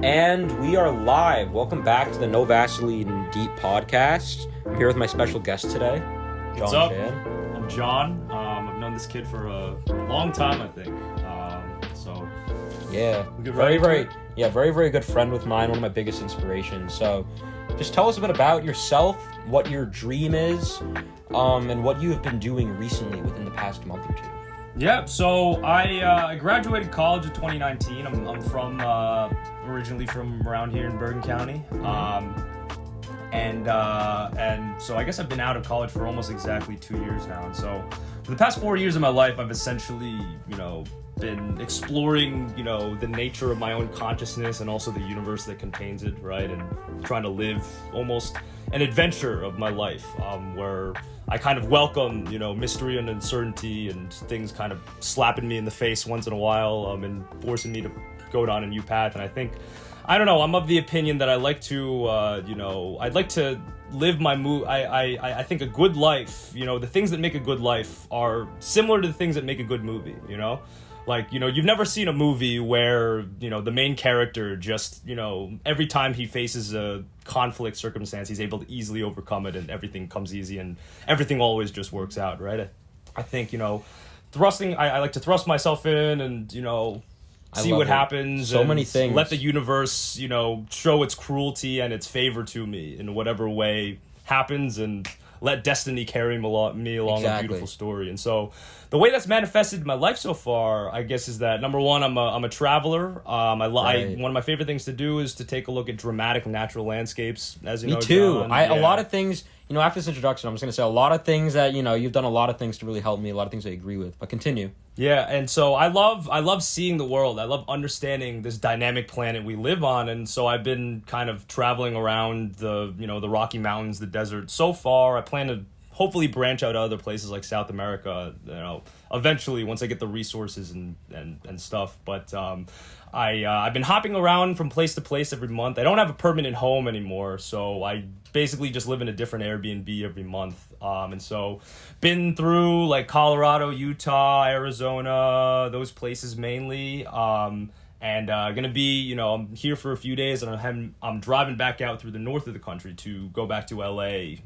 And we are live. Welcome back to the No Vaseline DEEP Podcast. I'm here with my special guest today, Jon Chan. I'm Jon. I've known this kid for a long time, I think. Very good friend with mine. One of my biggest inspirations. So, just tell us a bit about yourself, what your dream is, and what you have been doing recently within the past month or two. Yeah, so I graduated college in 2019. I'm from originally from around here in Bergen County, and so I guess I've been out of college for almost exactly 2 years now. And so for the past 4 years of my life, I've essentially been exploring the nature of my own consciousness and also the universe that contains it, right? And trying to live almost an adventure of my life, where I kind of welcome, mystery and uncertainty and things kind of slapping me in the face once in a while, and forcing me to go down a new path. And I'm of the opinion that I like to, I'd like to live my I think a good life, the things that make a good life are similar to the things that make a good movie, Like, you've never seen a movie where, the main character just, every time he faces a conflict circumstance, he's able to easily overcome it and everything comes easy and everything always just works out, right? I think, I like to thrust myself in and, see what happens. So and many things. Let the universe, show its cruelty and its favor to me in whatever way happens, and let destiny carry me along a beautiful story. And so the way that's manifested in my life so far, I guess, is that number one, I'm a traveler. One of my favorite things to do is to take a look at dramatic natural landscapes, as you know. Me too. Jon. A lot of things, after this introduction, I'm just going to say a lot of things that, you've done a lot of things to really help me, a lot of things I agree with, but continue. Yeah, and so I love seeing the world. I love understanding this dynamic planet we live on, and so I've been kind of traveling around the Rocky Mountains, the desert. So far, I plan to hopefully branch out to other places like South America, eventually once I get the resources and stuff. But I've been hopping around from place to place every month. I don't have a permanent home anymore, so I basically just live in a different Airbnb every month. And so been through like Colorado, Utah, Arizona, those places mainly. And gonna be, I'm here for a few days, and I'm driving back out through the north of the country to go back to LA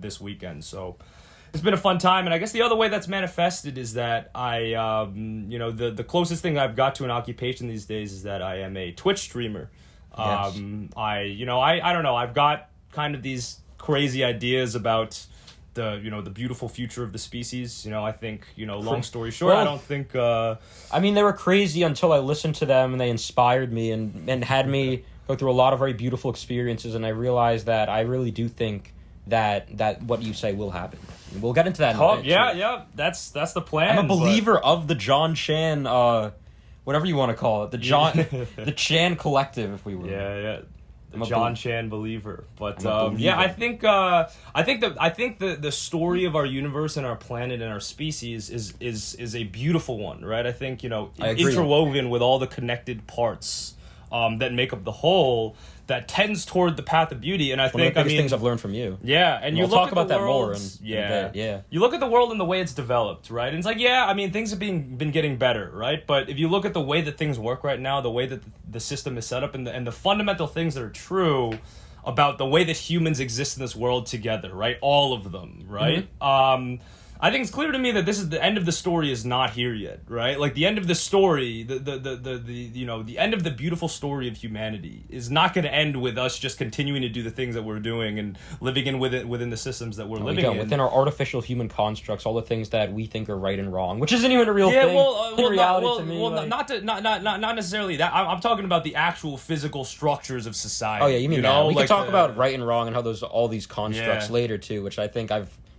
this weekend. So it's been a fun time. And I guess the other way that's manifested is that I, the closest thing I've got to an occupation these days is that I am a Twitch streamer. Yes. I don't know. I've got kind of these crazy ideas about the beautiful future of the species. I think, long story short, I don't think... they were crazy until I listened to them, and they inspired me and had me go through a lot of very beautiful experiences, and I realized that I really do think that what you say will happen. We'll get into that in a bit. Yeah, that's the plan. I'm a believer of the Jon Chan, whatever you want to call it, the Chan Collective, if we will. Yeah. The Jon Chan believer. But I think the story of our universe and our planet and our species is a beautiful one, right? I think, interwoven with all the connected parts that make up the whole, that tends toward the path of beauty. And I think, one of the biggest things I've learned from you. Yeah, and you we'll look talk at about the that world, more. Yeah. You look at the world and the way it's developed, right? And it's like, things have been getting better, right? But if you look at the way that things work right now, the way that the system is set up, and the fundamental things that are true about the way that humans exist in this world together, right? All of them, right? Mm-hmm. I think it's clear to me that the end of the story is not here yet, right? Like the end of the story, the end of the beautiful story of humanity is not going to end with us just continuing to do the things that we're doing and living within the systems that we're living in. Within our artificial human constructs, all the things that we think are right and wrong, which isn't even a real thing. Not necessarily that. I'm talking about the actual physical structures of society. Oh yeah, you mean that? We can talk about right and wrong and how all these constructs later too, which I think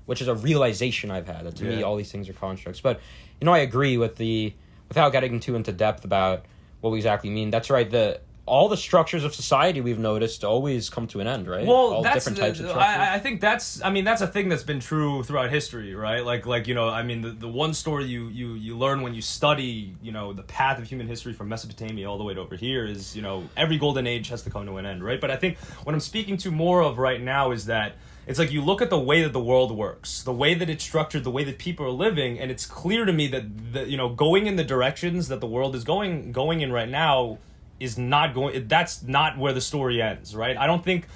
which is a realization I've had, that to me all these things are constructs. But, I agree without getting too into depth about what we exactly mean. That's right, all the structures of society we've noticed always come to an end, right? Well, all that's different types of structures. I think that's a thing that's been true throughout history, right? The one story you learn when you study, the path of human history from Mesopotamia all the way to over here is, every golden age has to come to an end, right? But I think what I'm speaking to more of right now is that it's like you look at the way that the world works, the way that it's structured, the way that people are living, and it's clear to me that going in the directions that the world is going in right now is not going. That's not where the story ends, right? I don't think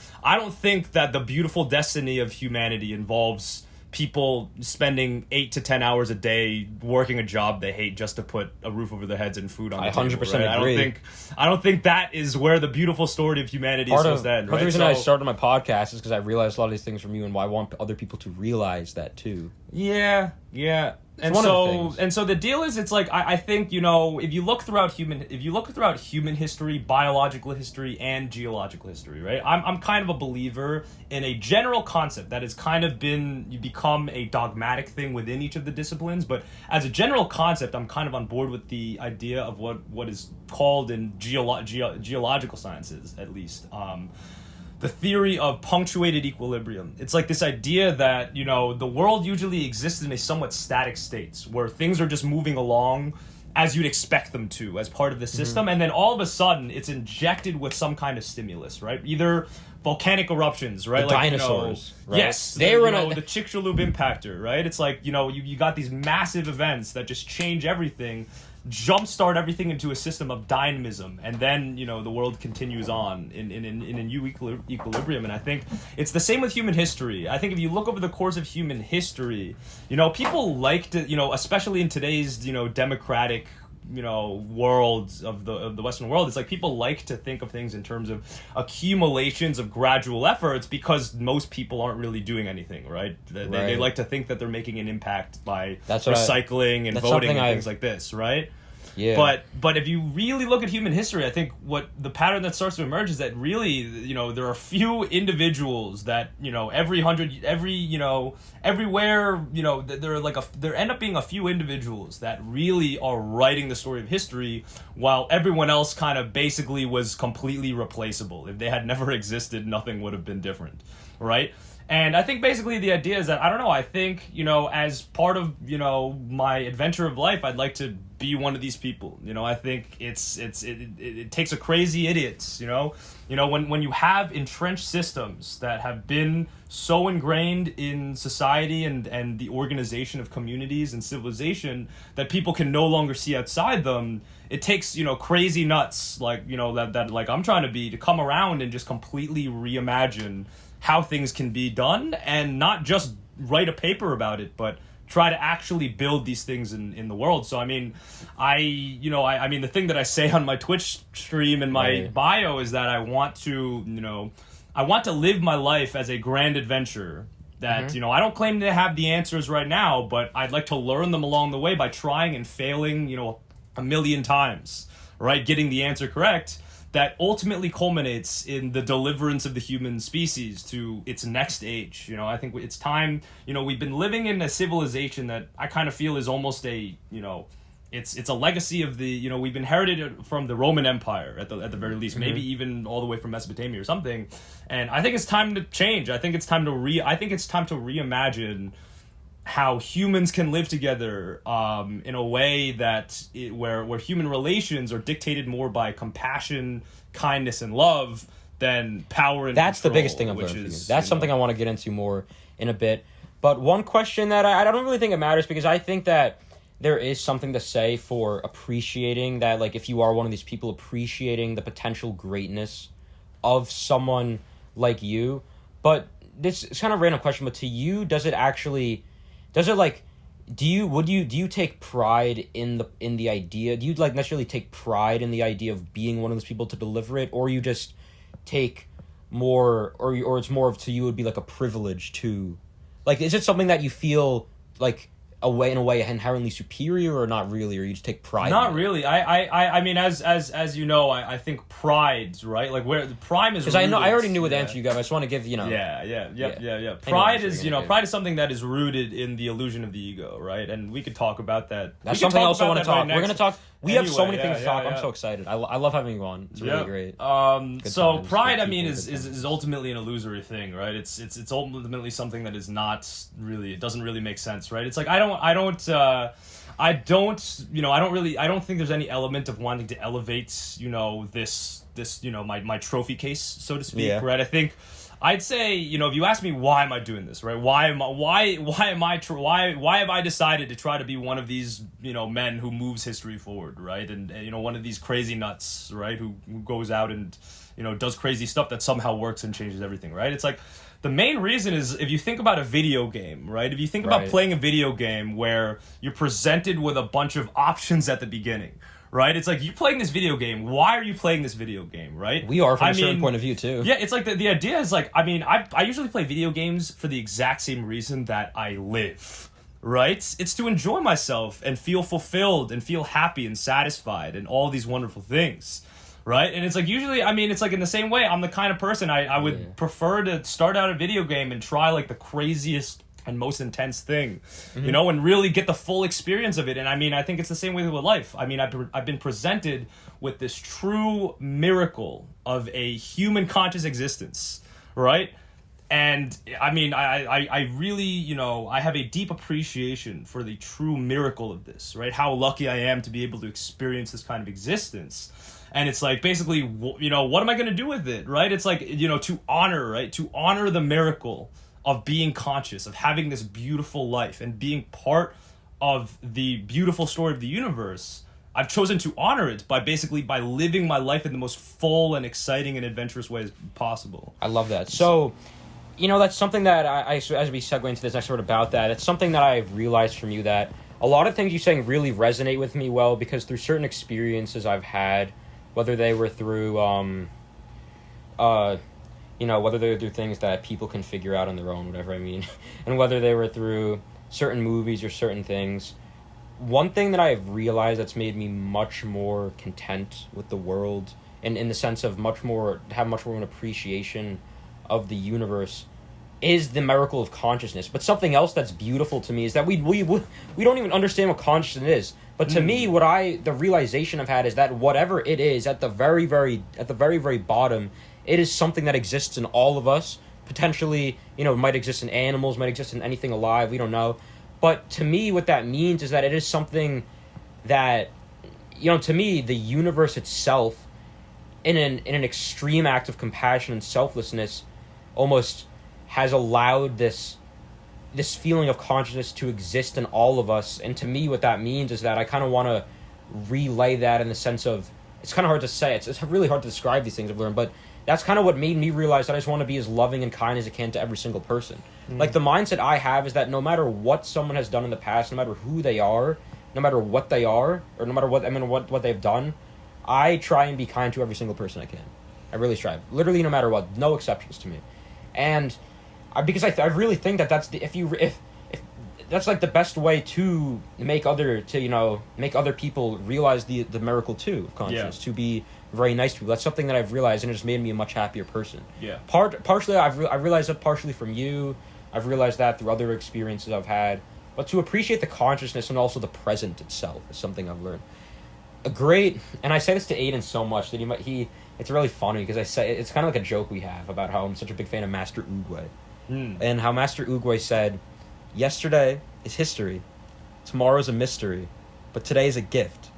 that the beautiful destiny of humanity involves people spending 8 to 10 hours a day working a job they hate just to put a roof over their heads and food on the table. 100% agree. I don't think that is where the beautiful story of humanity is supposed to end. Part of the reason I started my podcast is because I realized a lot of these things from you, and why I want other people to realize that too. Yeah. And so the deal is, it's like I think, you know, if you look throughout human history, biological history, and geological history, right? I'm kind of a believer in a general concept that has kind of become a dogmatic thing within each of the disciplines, but as a general concept, I'm kind of on board with the idea of what is called in geological sciences, at least. The theory of punctuated equilibrium. It's like this idea that, you know, the world usually exists in a somewhat static state where things are just moving along as you'd expect them to as part of the system, and then all of a sudden it's injected with some kind of stimulus, right? Either volcanic eruptions, right? The dinosaurs, right? Yes, they were the Chicxulub impactor, right? It's like, you know, you got these massive events that just change everything, jumpstart everything into a system of dynamism, and then, you know, the world continues on in a new equilibrium. And I think it's the same with human history. I think if you look over the course of human history, you know, people like to, you know, especially in today's, you know, democratic, you know, worlds of the Western world, it's like people like to think of things in terms of accumulations of gradual efforts because most people aren't really doing anything, right? They like to think that they're making an impact by recycling and voting and things like this, right? Yeah. But if you really look at human history, I think what the pattern that starts to emerge is that really, you know, there are few individuals that, you know, everywhere, you know, there end up being a few individuals that really are writing the story of history, while everyone else kind of basically was completely replaceable. If they had never existed, nothing would have been different, right? And I think basically the idea is that, I don't know, I think, you know, as part of, you know, my adventure of life, I'd like to be one of these people. You know, I think it takes a crazy idiot, you know, when you have entrenched systems that have been so ingrained in society and the organization of communities and civilization that people can no longer see outside them. It takes, you know, crazy nuts like, you know, that like I'm trying to be, to come around and just completely reimagine how things can be done, and not just write a paper about it, but try to actually build these things in the world. So I mean, I mean the thing that I say on my Twitch stream and my bio is that I want to live my life as a grand adventure that, you know, I don't claim to have the answers right now, but I'd like to learn them along the way by trying and failing, you know, a million times, right? Getting the answer correct. That ultimately culminates in the deliverance of the human species to its next age. You know, I think it's time, you know, we've been living in a civilization that I kind of feel is almost a, you know, it's a legacy of the, you know, we've inherited it from the Roman Empire at the very least, maybe even all the way from Mesopotamia or something. And I think it's time to change. I think it's time to reimagine how humans can live together in a way that where human relations are dictated more by compassion, kindness, and love than power and That's control, the biggest thing I've learned from you. That's something I want to get into more in a bit. But one question that I don't really think it matters, because I think that there is something to say for appreciating that, like, if you are one of these people, appreciating the potential greatness of someone like you. But this is kind of a random question, but to you, do you take pride in the idea? Do you like necessarily take pride in the idea of being one of those people to deliver it, or you just take more, or it's more of, to you it would be like a privilege to, like, is it something that you feel like in a way inherently superior, or not really, or you just take pride? Not really. I mean, as you know, I think pride, right? Like, where the prime is, because I already knew what the answer you got. I just want to give, you know. Yeah. Pride is, you know, pride is something that is rooted in the illusion of the ego, right? And we could talk about that. That's something else I want to talk. We're gonna talk. We have so many things to talk. I'm so excited. I love having you on. It's really great. So pride, I mean, is ultimately an illusory thing, right? It's ultimately something that is not really. It doesn't really make sense, right? It's like I don't think there's any element of wanting to elevate, you know, this this, you know, my trophy case, so to speak, right? I think I'd say, you know, if you ask me why am I doing this, right? Why have I decided to try to be one of these, you know, men who moves history forward, right? And you know, one of these crazy nuts, right? Who goes out and, you know, does crazy stuff that somehow works and changes everything, right? It's like, the main reason is if you think about a video game, right? If you think about playing a video game where you're presented with a bunch of options at the beginning, right? It's like, you playing this video game. Why are you playing this video game, right? We are from a certain point of view, too. Yeah, it's like the idea is like, I mean, I usually play video games for the exact same reason that I live, right? It's to enjoy myself and feel fulfilled and feel happy and satisfied and all these wonderful things. Right? And it's like, usually, I mean, it's like in the same way, I'm the kind of person I would prefer to start out a video game and try like the craziest and most intense thing, you know, and really get the full experience of it. And I mean, I think it's the same way with life. I mean, I've been presented with this true miracle of a human conscious existence, right? And I mean, I really, you know, I have a deep appreciation for the true miracle of this, right? How lucky I am to be able to experience this kind of existence. And it's like, basically, you know, what am I going to do with it, right? It's like, you know, to honor, right? To honor the miracle of being conscious, of having this beautiful life and being part of the beautiful story of the universe. I've chosen to honor it by living my life in the most full and exciting and adventurous way as possible. I love that. So, you know, that's something that I as we segue into this next word about that, it's something that I've realized from you that a lot of things you're saying really resonate with me well, because through certain experiences I've had, whether they were through, you know, whether they were through things that people can figure out on their own, whatever I mean, and whether they were through certain movies or certain things, one thing that I've realized that's made me much more content with the world, and in the sense of have much more of an appreciation of the universe, is the miracle of consciousness. But something else that's beautiful to me is that we don't even understand what consciousness is. But to me, the realization I've had is that whatever it is, at the very, very bottom, it is something that exists in all of us. Potentially, you know, it might exist in animals, might exist in anything alive, we don't know. But to me, what that means is that it is something that, you know, to me, the universe itself, in an extreme act of compassion and selflessness, almost has allowed this feeling of consciousness to exist in all of us. And to me, what that means is that I kind of want to relay that in the sense of, it's kind of hard to say, it's really hard to describe these things I've learned, but that's kind of what made me realize that I just want to be as loving and kind as I can to every single person. Like, the mindset I have is that no matter what someone has done in the past, no matter who they are, no matter what they are, or no matter what they've done, I try and be kind to every single person I can. I really strive. Literally, no matter what. No exceptions to me. And because I really think that that's if that's like the best way to make other people realize the miracle too of consciousness, to be very nice to people. That's something that I've realized, and it just made me a much happier person. Yeah. Partially, I've realized that partially from you. I've realized that through other experiences I've had. But to appreciate the consciousness and also the present itself is something I've learned. And I say this to Aiden so much that it's really funny because I say it's kind of like a joke we have about how I'm such a big fan of Master Oogway. And how Master Oogway said, yesterday is history, tomorrow's a mystery, but today is a gift.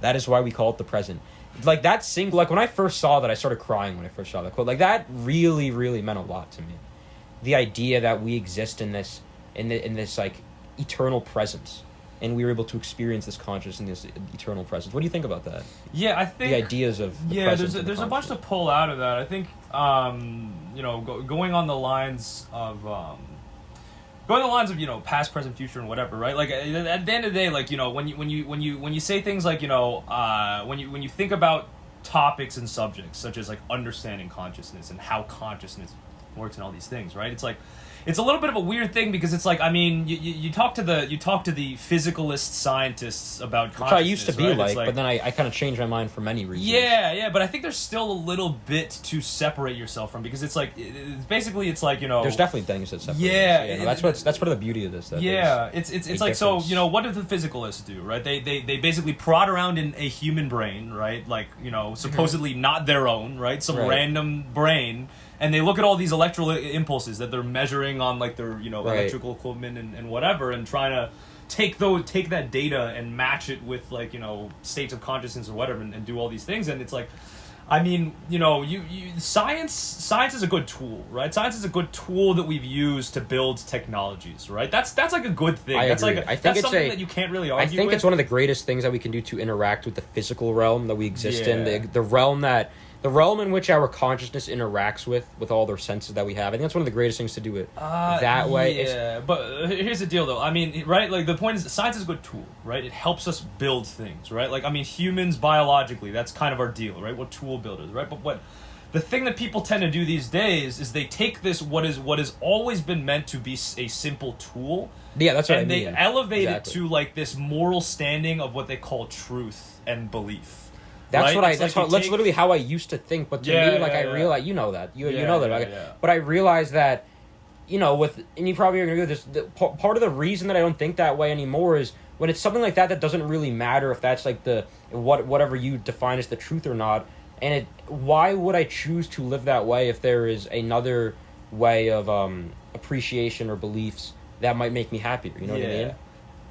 That is why we call it the present. Like, that like when I first saw that, I started crying when I first saw that quote. Like, that really, really meant a lot to me. The idea that we exist in this like eternal presence, and we were able to experience this consciousness in this eternal presence. What do you think about that? Yeah, I think the ideas of the presence. There's a bunch to pull out of that. I think you know, going on the lines of you know, past, present, future, and whatever, right? Like, at the end of the day, like, you know, when you say things like, you know, when you think about topics and subjects such as like understanding consciousness and how consciousness works and all these things, right? It's like, it's a little bit of a weird thing because it's like, I mean, you talk to the physicalist scientists about consciousness. Which I used to be right? But then I kind of changed my mind for many reasons. Yeah, but I think there's still a little bit to separate yourself from, because it's like, it's like, you know, there's definitely things that separate. Yeah, that's part of the beauty of this. It's like difference. So, you know, what do the physicalists do, right? They basically prod around in a human brain, right? Like, you know, supposedly not their own, right? Some random brain. And they look at all these electrical impulses that they're measuring on, like, their, you know, electrical equipment and whatever, and trying to take that data and match it with, like, you know, states of consciousness or whatever, and do all these things. And it's like, I mean, you know, science is a good tool, right? Science is a good tool that we've used to build technologies, right? That's like a good thing. I That's agree. like I think that's it's something that you can't really argue I think with. it's one of the greatest things that we can do to interact with the physical realm that we exist in, Yeah. the realm in which our consciousness interacts with all the senses that we have. I think that's one of the greatest things to do it that way. Yeah, but here's the deal, though. I mean, right? Like, the point is, science is a good tool, right? It helps us build things, right? Like, I mean, humans, biologically, that's kind of our deal, right? We're tool builders, right? But the thing that people tend to do these days is they take this, what has always been meant to be a simple tool, Yeah, that's what I and mean. they elevate Exactly. it to, like, this moral standing of what they call truth and belief. That's right? what It's that's like how, you that's take- literally how I used to think. But to Yeah, me, like yeah, I yeah. realize, you know that you Yeah, know that, yeah, like, yeah. but I realize that, you know, and you probably agree with this. Part of the reason that I don't think that way anymore is when it's something like that doesn't really matter if that's like whatever you define as the truth or not. And why would I choose to live that way if there is another way of appreciation or beliefs that might make me happier? You know what I mean?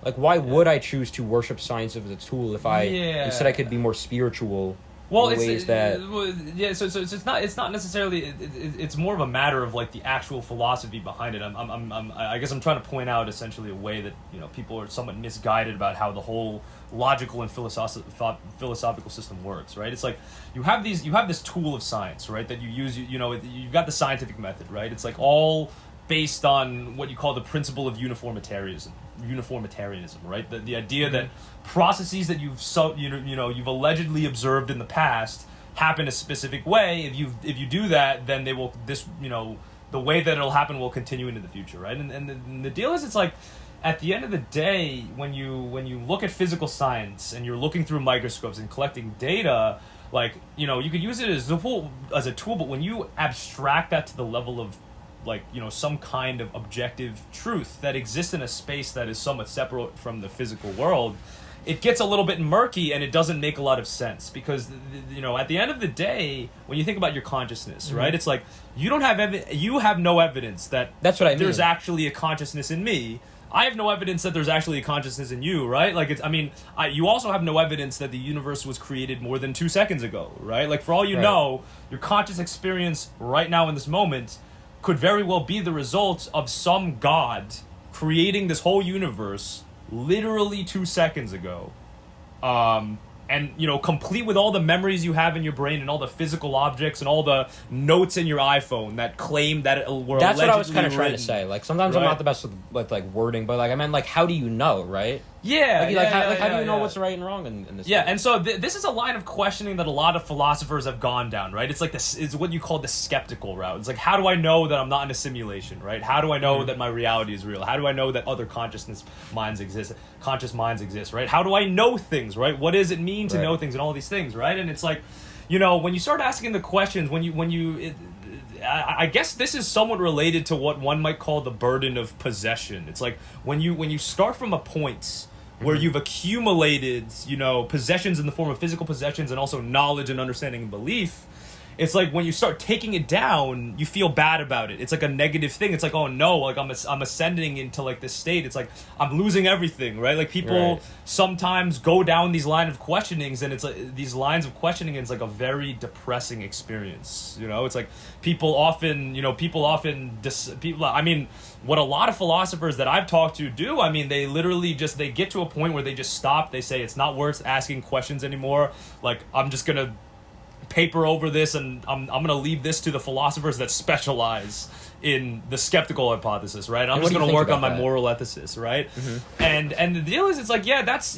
Like, why would I choose to worship science as a tool if instead I could be more spiritual? Well, in ways that So it's not necessarily. It's more of a matter of like the actual philosophy behind it. I guess I'm trying to point out essentially a way that, you know, people are somewhat misguided about how the whole logical and philosophical system works. Right? It's like you have this tool of science, right? That you use. You know, you've got the scientific method, right? It's like all based on what you call the principle of uniformitarianism, right? The idea that processes that you've allegedly observed in the past happen a specific way. If you do that, then the way that it'll happen will continue into the future, right? And the deal is, it's like, at the end of the day, when you look at physical science and you're looking through microscopes and collecting data, like, you know, you could use it as a tool, but when you abstract that to the level of, like, you know, some kind of objective truth that exists in a space that is somewhat separate from the physical world, it gets a little bit murky and it doesn't make a lot of sense because, you know, at the end of the day, when you think about your consciousness, right, it's like you have no evidence that that's what I mean. There's actually a consciousness in me. I have no evidence that there's actually a consciousness in you, right? Like, you also have no evidence that the universe was created more than 2 seconds ago, right? Like, for all you know, your conscious experience right now in this moment could very well be the result of some god creating this whole universe literally 2 seconds ago. And, you know, complete with all the memories you have in your brain and all the physical objects and all the notes in your iPhone that claim that it were that's what I was allegedly kind of trying to written. say. Like, sometimes I'm not the best with like wording, but like I meant, like, how do you know, right? Yeah, how do you know what's right and wrong in this? Yeah, and so this is a line of questioning that a lot of philosophers have gone down, right? It's like this is what you call the skeptical route. It's like, how do I know that I'm not in a simulation, right? How do I know that my reality is real? How do I know that other conscious minds exist, right? How do I know things, right? What does it mean to know things and all these things, right? And it's like, you know, when you start asking the questions, I guess this is somewhat related to what one might call the burden of possession. It's like when you start from a point where you've accumulated, you know, possessions in the form of physical possessions and also knowledge and understanding and belief, it's like when you start taking it down, you feel bad about it. It's like a negative thing. It's like, oh no, like I'm ascending into like this state. It's like I'm losing everything, right? Like people sometimes go down these lines of questionings, and it's like it's like a very depressing experience. You know, it's like people often, I mean, what a lot of philosophers that I've talked to do, I mean, they literally they get to a point where they just stop. They say it's not worth asking questions anymore. Like, I'm just gonna paper over this, and I'm gonna leave this to the philosophers that specialize in the skeptical hypothesis, right? I'm just gonna work on my moral ethicist, right? And the deal is, it's like, yeah, that's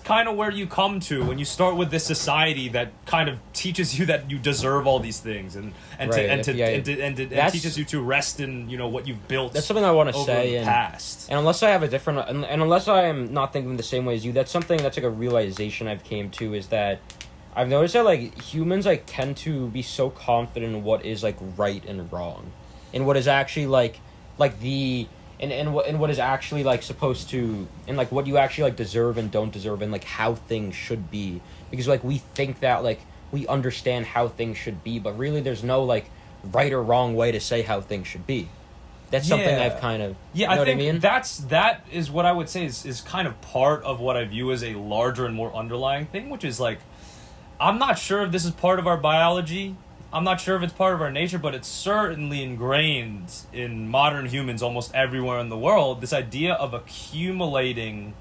kind of where you come to when you start with this society that kind of teaches you that you deserve all these things and teaches you to rest in, you know, what you've built. That's something I want to say in the past. And unless I have a different, and unless I am not thinking the same way as you, that's something that's like a realization I've came to, is that I've noticed that, like, humans, like, tend to be so confident in what is, like, right and wrong, and what is actually like what is actually, like, supposed to, and, like, what you actually, like, deserve and don't deserve, and, like, how things should be, because, like, we think that, like, we understand how things should be, but really there's no, like, right or wrong way to say how things should be. That's something I've kind of, you know I think what I mean? that is what I would say is kind of part of what I view as a larger and more underlying thing, which is, like, I'm not sure if this is part of our biology. I'm not sure if it's part of our nature, but it's certainly ingrained in modern humans almost everywhere in the world, this idea of accumulating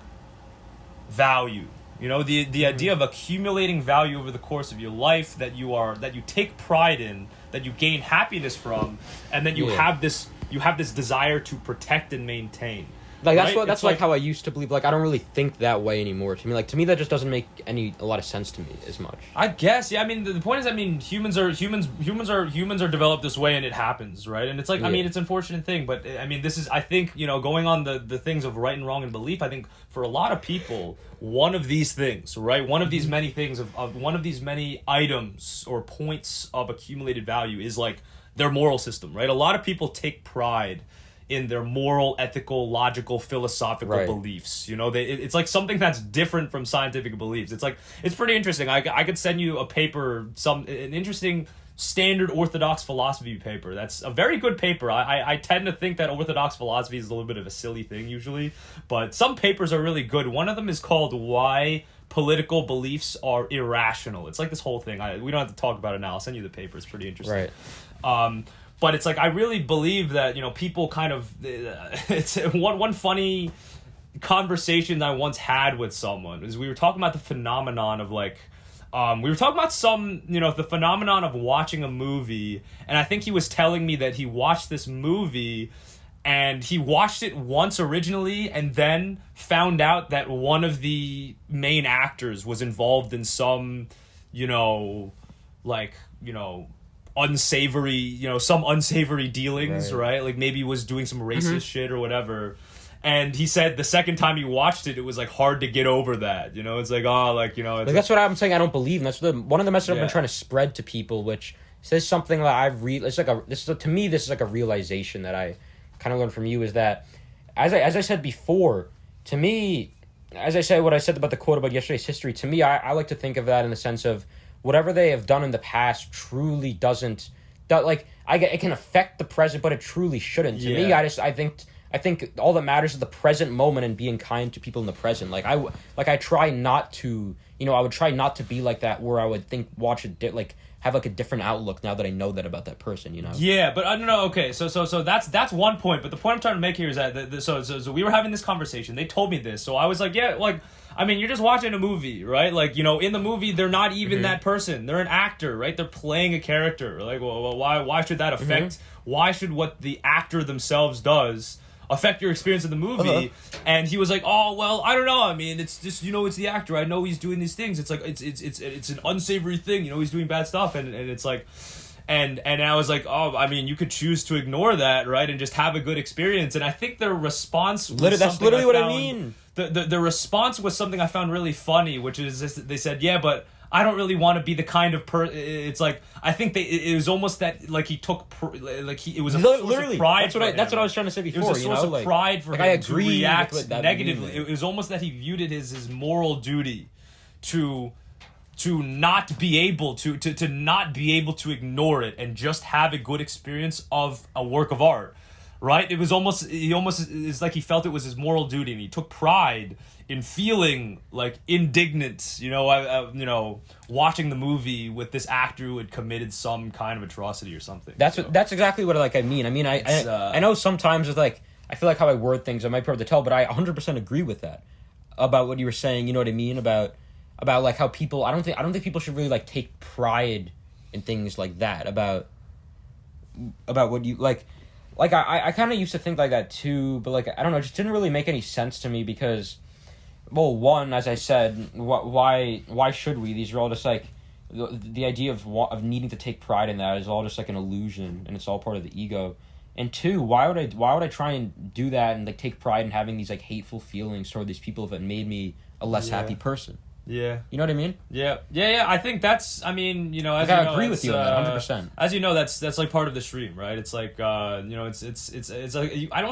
value. You know, the idea of accumulating value over the course of your life that you take pride in, that you gain happiness from, and then you have this desire to protect and maintain. Like that's like how I used to believe. Like I don't really think that way anymore. To me, that just doesn't make a lot of sense to me as much. I guess, yeah. I mean, the point is, I mean, humans are developed this way, and it happens, right? And it's like, I mean, it's an unfortunate thing, but I mean, this is, I think, you know, going on the things of right and wrong and belief. I think for a lot of people, one of these things, right, one of these many things of one of these many items or points of accumulated value is like their moral system, right? A lot of people take pride in their moral, ethical, logical, philosophical beliefs. You know, it's like something that's different from scientific beliefs. It's like, it's pretty interesting. I could send you a paper, an interesting standard orthodox philosophy paper. That's a very good paper. I tend to think that orthodox philosophy is a little bit of a silly thing usually, but some papers are really good. One of them is called Why Political Beliefs Are Irrational. It's like this whole thing. We don't have to talk about it now. I'll send you the paper. It's pretty interesting. Right. But it's like, I really believe that, you know, people kind of, it's one funny conversation that I once had with someone is we were talking about the phenomenon of like, we were talking about the phenomenon of watching a movie. And I think he was telling me that he watched this movie and he watched it once originally and then found out that one of the main actors was involved in some, some unsavory dealings, right? Like maybe was doing some racist shit or whatever. And he said the second time he watched it, it was like hard to get over that. You know, it's like, that's what I'm saying. I don't believe, and that's one of the messages I've been trying to spread to people, which says something that to me, this is like a realization that I kind of learned from you, is that as I said before, to me, as I said what I said about the quote about yesterday's history, to me, I like to think of that in the sense of whatever they have done in the past truly doesn't, it can affect the present, but it truly shouldn't. To me, I think all that matters is the present moment and being kind to people in the present. I try not to, I would try not to be like that, where I would have like a different outlook now that I know that about that person, you know? Yeah, but I don't know. Okay, so that's one point. But the point I'm trying to make here is that so we were having this conversation. They told me this, so I was like, yeah, like, I mean, you're just watching a movie, right? Like, in the movie, they're not even that person. They're an actor, right? They're playing a character. Like, well why should that affect? Why should what the actor themselves does affect your experience of the movie? And he was like, oh, well, I don't know. I mean, it's just, it's the actor. I know he's doing these things. It's like, it's an unsavory thing. He's doing bad stuff. And it's like, and I was like, oh, I mean, you could choose to ignore that, right? And just have a good experience. And I think their response was that's literally what I mean. The response was something I found really funny, which is this, they said, yeah, but I don't really want to be the kind of it's like, I think it was almost that, like, he took it was a source of pride. That's what I was trying to say before. It was a source of pride for him to react negatively. Means. It was almost that he viewed it as his moral duty to not be able to not be able to ignore it and just have a good experience of a work of art. Right? It was it's like he felt it was his moral duty, and he took pride in feeling like indignant, watching the movie with this actor who had committed some kind of atrocity or something. That's exactly what I mean. I mean, I know sometimes it's like, I feel like how I word things, I might be able to tell, but I 100% agree with that about what you were saying. You know what I mean? About like how people, I don't think people should really like take pride in things like that. About what you like. Like, I kind of used to think like that too, but like, I don't know, it just didn't really make any sense to me because, well, one, as I said, why should we? These are all just like, the idea of needing to take pride in that is all just like an illusion, and it's all part of the ego. And two, why would I try and do that and like take pride in having these like hateful feelings toward these people if it made me a less happy person? Yeah. You know what I mean? Yeah. I think that's, I mean, as I agree with you on that 100%. As you know, that's like part of the stream, right? It's like, it's like, I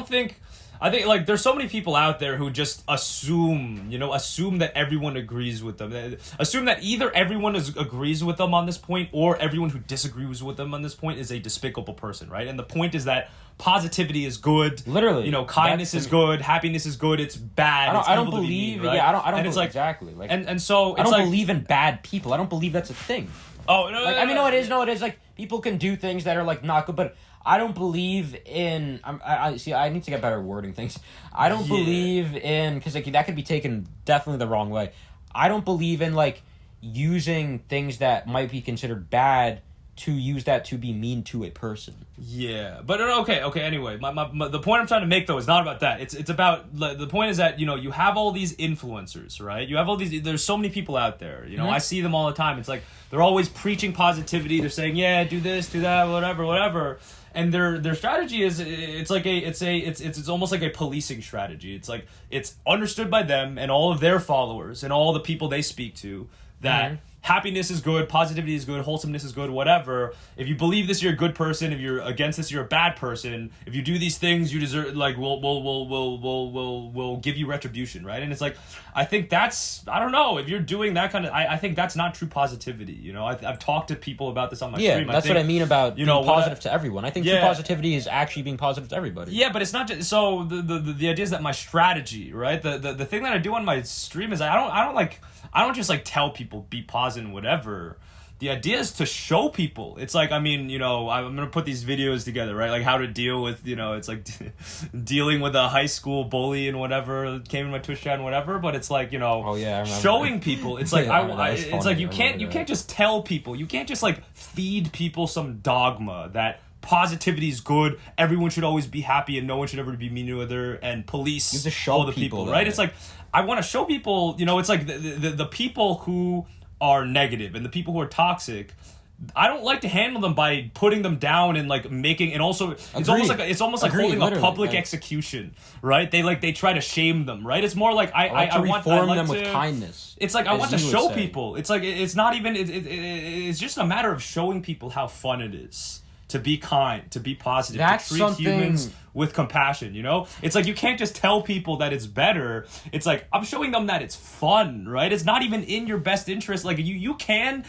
I think like there's so many people out there who just assume that everyone agrees with them. They assume that either everyone agrees with them on this point, or everyone who disagrees with them on this point is a despicable person, right? And the point is that positivity is good. Literally, kindness is good, happiness is good. It's bad. I don't believe. Right? Yeah, I don't. And it's like exactly like. And so I don't believe in bad people. I don't believe that's a thing. Oh no! Like, I mean, no, it is. No, it is. Like people can do things that are like not good, but I don't believe in. I see. I need to get better at wording things. I don't believe in because like, that could be taken definitely the wrong way. I don't believe in like using things that might be considered bad to use that to be mean to a person. Yeah, but okay. Anyway, the point I'm trying to make though is not about that. It's about the point is that you have all these influencers, right? You have all these. There's so many people out there. I see them all the time. It's like they're always preaching positivity. They're saying, yeah, do this, do that, whatever. And their strategy is it's almost like a policing strategy. It's like it's understood by them and all of their followers and all the people they speak to that happiness is good, positivity is good, wholesomeness is good, whatever. If you believe this, you're a good person. If you're against this, you're a bad person. If you do these things, you deserve we'll give you retribution, right? And it's like I think that's I don't know if you're doing that kind of I think that's not true positivity. I've talked to people about this on my stream. That's what I mean about being positive to everyone. I think true positivity is actually being positive to everybody. Yeah, but it's not just so the idea is that my strategy, right? The thing that I do on my stream is I don't just like tell people be positive and whatever. The idea is to show people. It's like, I'm gonna put these videos together, right? Like how to deal with, it's like dealing with a high school bully and whatever came in my Twitch chat and whatever. But it's like, showing people. It's like it's like you can't just tell people. You can't just like feed people some dogma that positivity is good, everyone should always be happy and no one should ever be mean to other and police you have to show all the people, right? It's like I want to show people, it's like the people who are negative and the people who are toxic, I don't like to handle them by putting them down and like making, and also it's almost like holding a public execution, right? They try to shame them, right? It's more like I want to reform them with kindness. It's like I want to show people. It's like it's not even it's just a matter of showing people how fun it is to be kind, to be positive, to treat humans with compassion, It's like you can't just tell people that it's better. It's like I'm showing them that it's fun, right? It's not even in your best interest. Like you can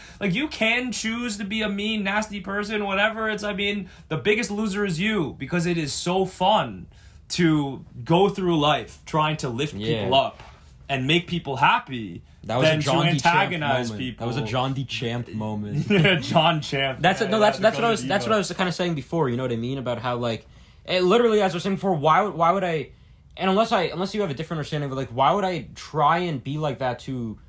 choose to be a mean, nasty person, whatever. The biggest loser is you because it is so fun to go through life trying to lift people up and make people happy. That was a Jon Chan moment. That was a Jon Chan moment. Jon Chan. That's what I was kind of saying before. You know what I mean about how like, it literally as I was saying before. Why would I? And unless you have a different understanding of like, why would I try and be like that to,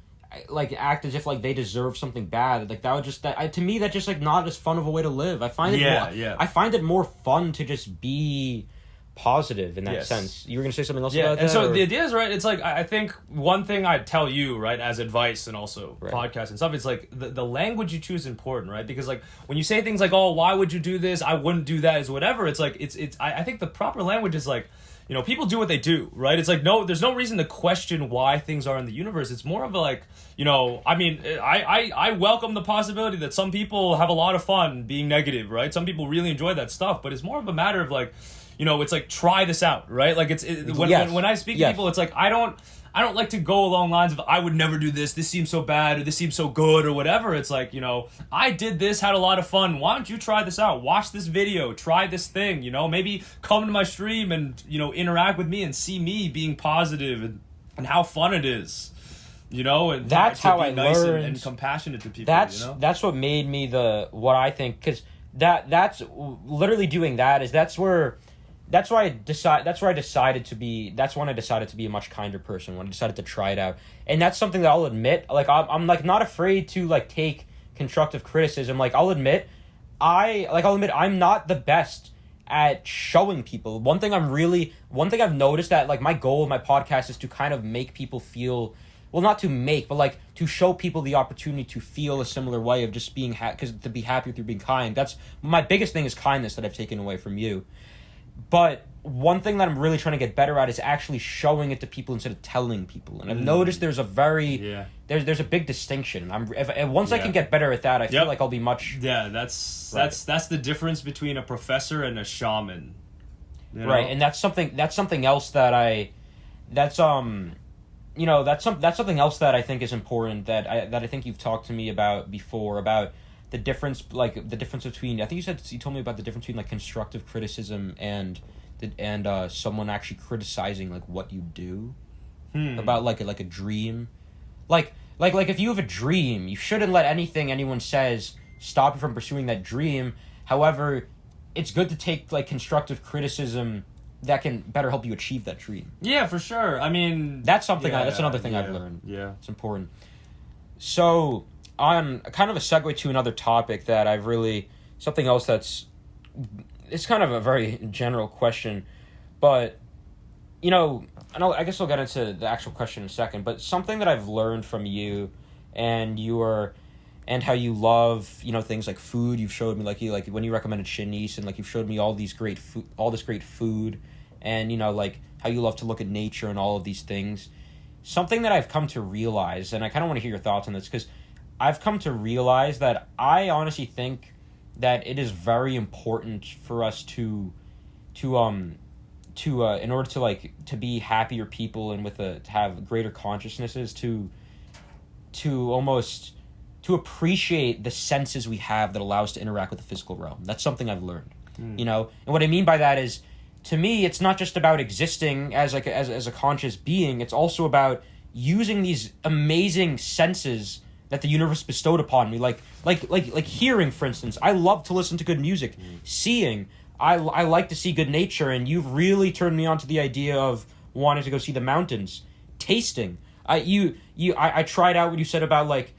like act as if like they deserve something bad? Like that would just to me that's just like not as fun of a way to live. I find I find it more fun to just be positive in that sense. You were gonna say something else about that? And so the idea is, right, it's like I think one thing I'd tell you, right, as advice and also podcast and stuff, it's like the language you choose is important, right? Because like when you say things like, oh, why would you do this? I wouldn't do that, is whatever. It's like I think the proper language is like, people do what they do, right? It's like there's no reason to question why things are in the universe. It's more of a like, I welcome the possibility that some people have a lot of fun being negative, right? Some people really enjoy that stuff, but it's more of a matter of like, it's like try this out, right? Like when I speak to people, it's like I don't like to go along lines of I would never do this. This seems so bad, or this seems so good, or whatever. It's like I did this, had a lot of fun. Why don't you try this out? Watch this video, try this thing. Maybe come to my stream and interact with me and see me being positive and how fun it is. And that's how I nice learned and compassionate to people. That's what made me what I think, because that's literally doing that is that's when I decided to be a much kinder person, when I decided to try it out. And that's something that I'll admit, like I'm like not afraid to like take constructive criticism. Like I'll admit I'm not the best at showing people. One thing I've noticed that like my goal of my podcast is to kind of make people feel, well, not to make, but like to show people the opportunity to feel a similar way of just being because to be happy through being kind. That's my biggest thing, is kindness, that I've taken away from you. But one thing that I'm really trying to get better at is actually showing it to people instead of telling people. And I've noticed there's there's a big distinction. Once I can get better at that, I feel like I'll be much. Yeah, that's the difference between a professor and a shaman. You know? Right, and that's something else that that's something else that I think is important that I think you've talked to me about before, about the difference between, I think you told me about the difference between like constructive criticism and someone actually criticizing like what you do, about like a dream, like if you have a dream, you shouldn't let anything anyone says stop you from pursuing that dream. However, it's good to take like constructive criticism that can better help you achieve that dream. Yeah, for sure. I mean, that's something. That's another thing I've learned. Yeah, it's important. So, on kind of a segue to another topic that I've really, something else it's kind of a very general question, but I guess I'll get into the actual question in a second. But something that I've learned from you, and how you love, things like food. You've showed me like when you recommended Shanice, and like you've showed me all this great food, and like how you love to look at nature and all of these things. Something that I've come to realize, and I kind of want to hear your thoughts on this, because I've come to realize that I honestly think that it is very important for us to in order to be happier people and to have greater consciousnesses, to appreciate the senses we have that allow us to interact with the physical realm. That's something I've learned. And what I mean by that is, to me, it's not just about existing as a conscious being. It's also about using these amazing senses that the universe bestowed upon me, like hearing, for instance. I love to listen to good music. Seeing, I like to see good nature, and you've really turned me on to the idea of wanting to go see the mountains. Tasting, I tried out what you said about like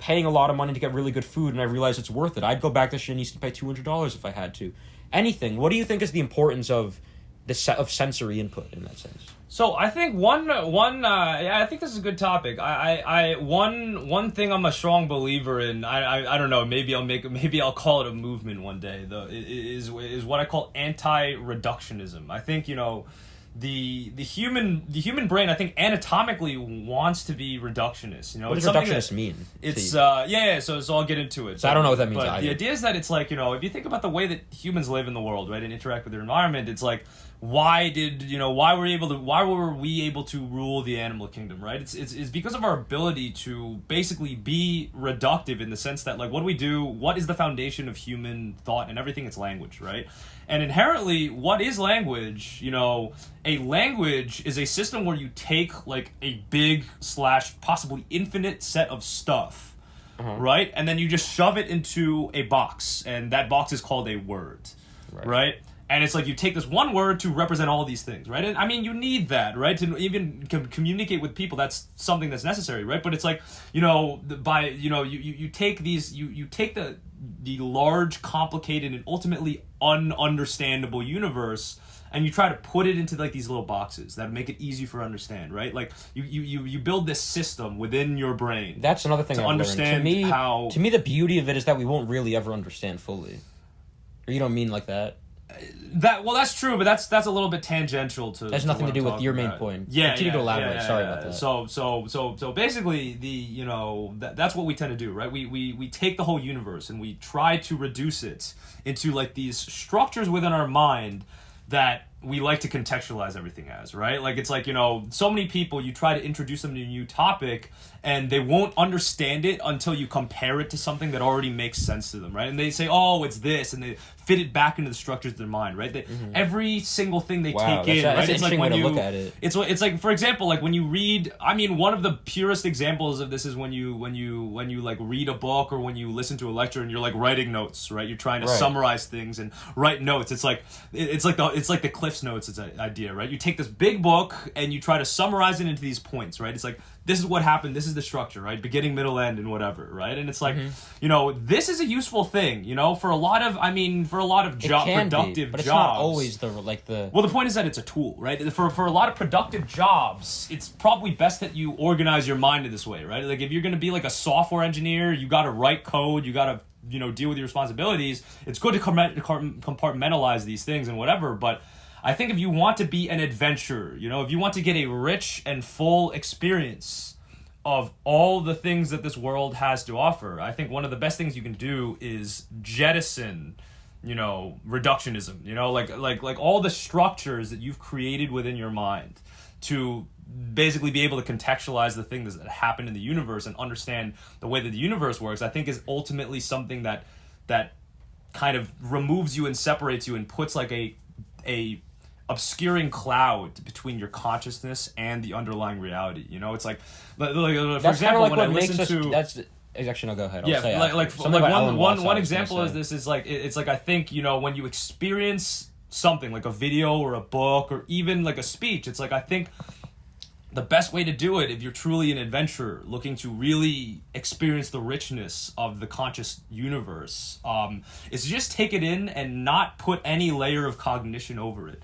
paying a lot of money to get really good food, and I realized it's worth it. I'd go back to Shanice and pay $200 if I had to. Anything. What do you think is the importance of of sensory input in that sense? So I think I think this is a good topic. One thing I'm a strong believer in. I don't know. Maybe I'll call it a movement one day. Is what I call anti-reductionism. I think the human brain, I think, anatomically wants to be reductionist. What does reductionist mean? It's So I'll get into it. So I don't know what that means. But the idea is that it's like, if you think about the way that humans live in the world, right, and interact with their environment, it's like, why were we able to rule the animal kingdom, right? It's because of our ability to basically be reductive, in the sense that, like, what do we do? What is the foundation of human thought and everything? It's language, right? And inherently, what is language? A language is a system where you take like a big / possibly infinite set of stuff, right? And then you just shove it into a box, and that box is called a word, right? And it's like you take this one word to represent all these things, right? And I mean, you need that, right? To even communicate with people, that's something that's necessary, right? But it's like, you take these, you take the large, complicated, and ultimately ununderstandable universe, and you try to put it into like these little boxes that make it easy for understand, right? Like you build this system within your brain. That's another thing to I've understand learned. To me, the beauty of it is that we won't really ever understand fully. Or you don't mean like that? That's true, but that's a little bit tangential to. Has nothing to do with your main point. Continue to elaborate. Sorry about that. So basically, that's what we tend to do, right? We take the whole universe and we try to reduce it into like these structures within our mind that we like to contextualize everything as, right? Like, it's like, so many people, you try to introduce them to a new topic and they won't understand it until you compare it to something that already makes sense to them, right? And they say, oh, it's this, and they fit it back into the structures of their mind, right? Every single thing they take in, right? It's like when you look at it. It's like, for example, like when you read, I mean, one of the purest examples of this is when you like read a book, or when you listen to a lecture and you're like writing notes, right? You're trying to summarize things and write notes. It's like the Cliff's Notes idea, right? You take this big book and you try to summarize it into these points, right? It's like, this is what happened, this is the structure, right? Beginning, middle, end, and whatever, right? And it's like, this is a useful thing, for a lot of productive jobs. But it's not always Well, the point is that it's a tool, right? For a lot of productive jobs, it's probably best that you organize your mind in this way, right? Like, if you're going to be like a software engineer, you got to write code, you got to deal with your responsibilities. It's good to compartmentalize these things and whatever, but I think if you want to be an adventurer, if you want to get a rich and full experience of all the things that this world has to offer, I think one of the best things you can do is jettison reductionism, like all the structures that you've created within your mind to basically be able to contextualize the things that happen in the universe and understand the way that the universe works, I think is ultimately something that kind of removes you and separates you and puts like a obscuring cloud between your consciousness and the underlying reality. It's like for example, like when I listen to that's actually, no, go ahead. One example is this is like it's like I think when you experience something like a video or a book or even like a speech, it's like I think the best way to do it, if you're truly an adventurer looking to really experience the richness of the conscious universe, is to just take it in and not put any layer of cognition over it.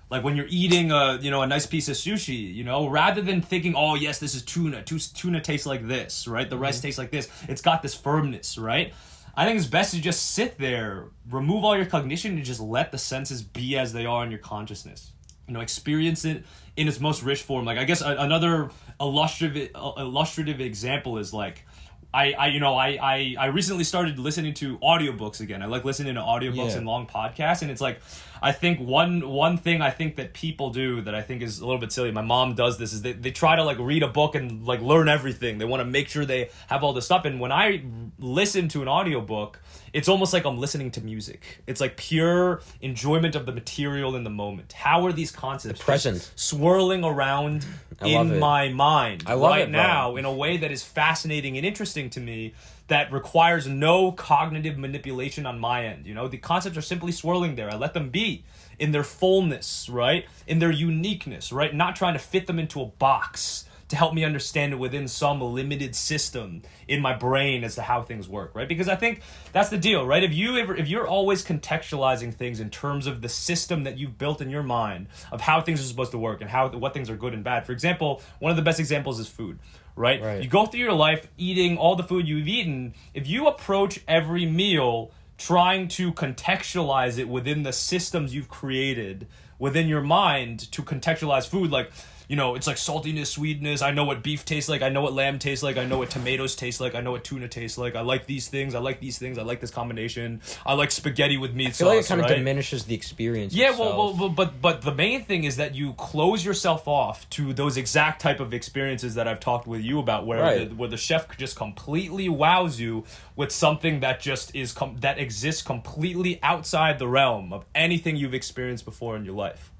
Like when you're eating a nice piece of sushi, rather than thinking, oh yes, this is tuna. Tuna tastes like this, right? The rice tastes like this. It's got this firmness, right? I think it's best to just sit there, remove all your cognition, and just let the senses be as they are in your consciousness. Experience it in its most rich form. Like I guess another illustrative example is like I recently started listening to audiobooks again. I like listening to audiobooks and long podcasts, and it's like I think one thing I think that people do that I think is a little bit silly. My mom does this is they try to like read a book and like learn everything. They want to make sure they have all this stuff. And when I listen to an audiobook, it's almost like I'm listening to music. It's like pure enjoyment of the material in the moment. How are these concepts swirling around in my mind right now in a way that is fascinating and interesting to me, that requires no cognitive manipulation on my end? The concepts are simply swirling there. I let them be in their fullness, right? In their uniqueness, right? Not trying to fit them into a box to help me understand it within some limited system in my brain as to how things work, right? Because I think that's the deal, right? If you're always contextualizing things in terms of the system that you've built in your mind of how things are supposed to work and what things are good and bad. For example, one of the best examples is food, right? You go through your life eating all the food you've eaten. If you approach every meal trying to contextualize it within the systems you've created within your mind to contextualize food, like, it's like saltiness, sweetness. I know what beef tastes like. I know what lamb tastes like. I know what tomatoes taste like. I know what tuna tastes like. I like these things. I like these things. I like this combination. I like spaghetti with meat sauce. I feel like it kind of diminishes the experience. Yeah, well, but the main thing is that you close yourself off to those exact type of experiences that I've talked with you about, where the chef just completely wows you with something that just is that exists completely outside the realm of anything you've experienced before in your life.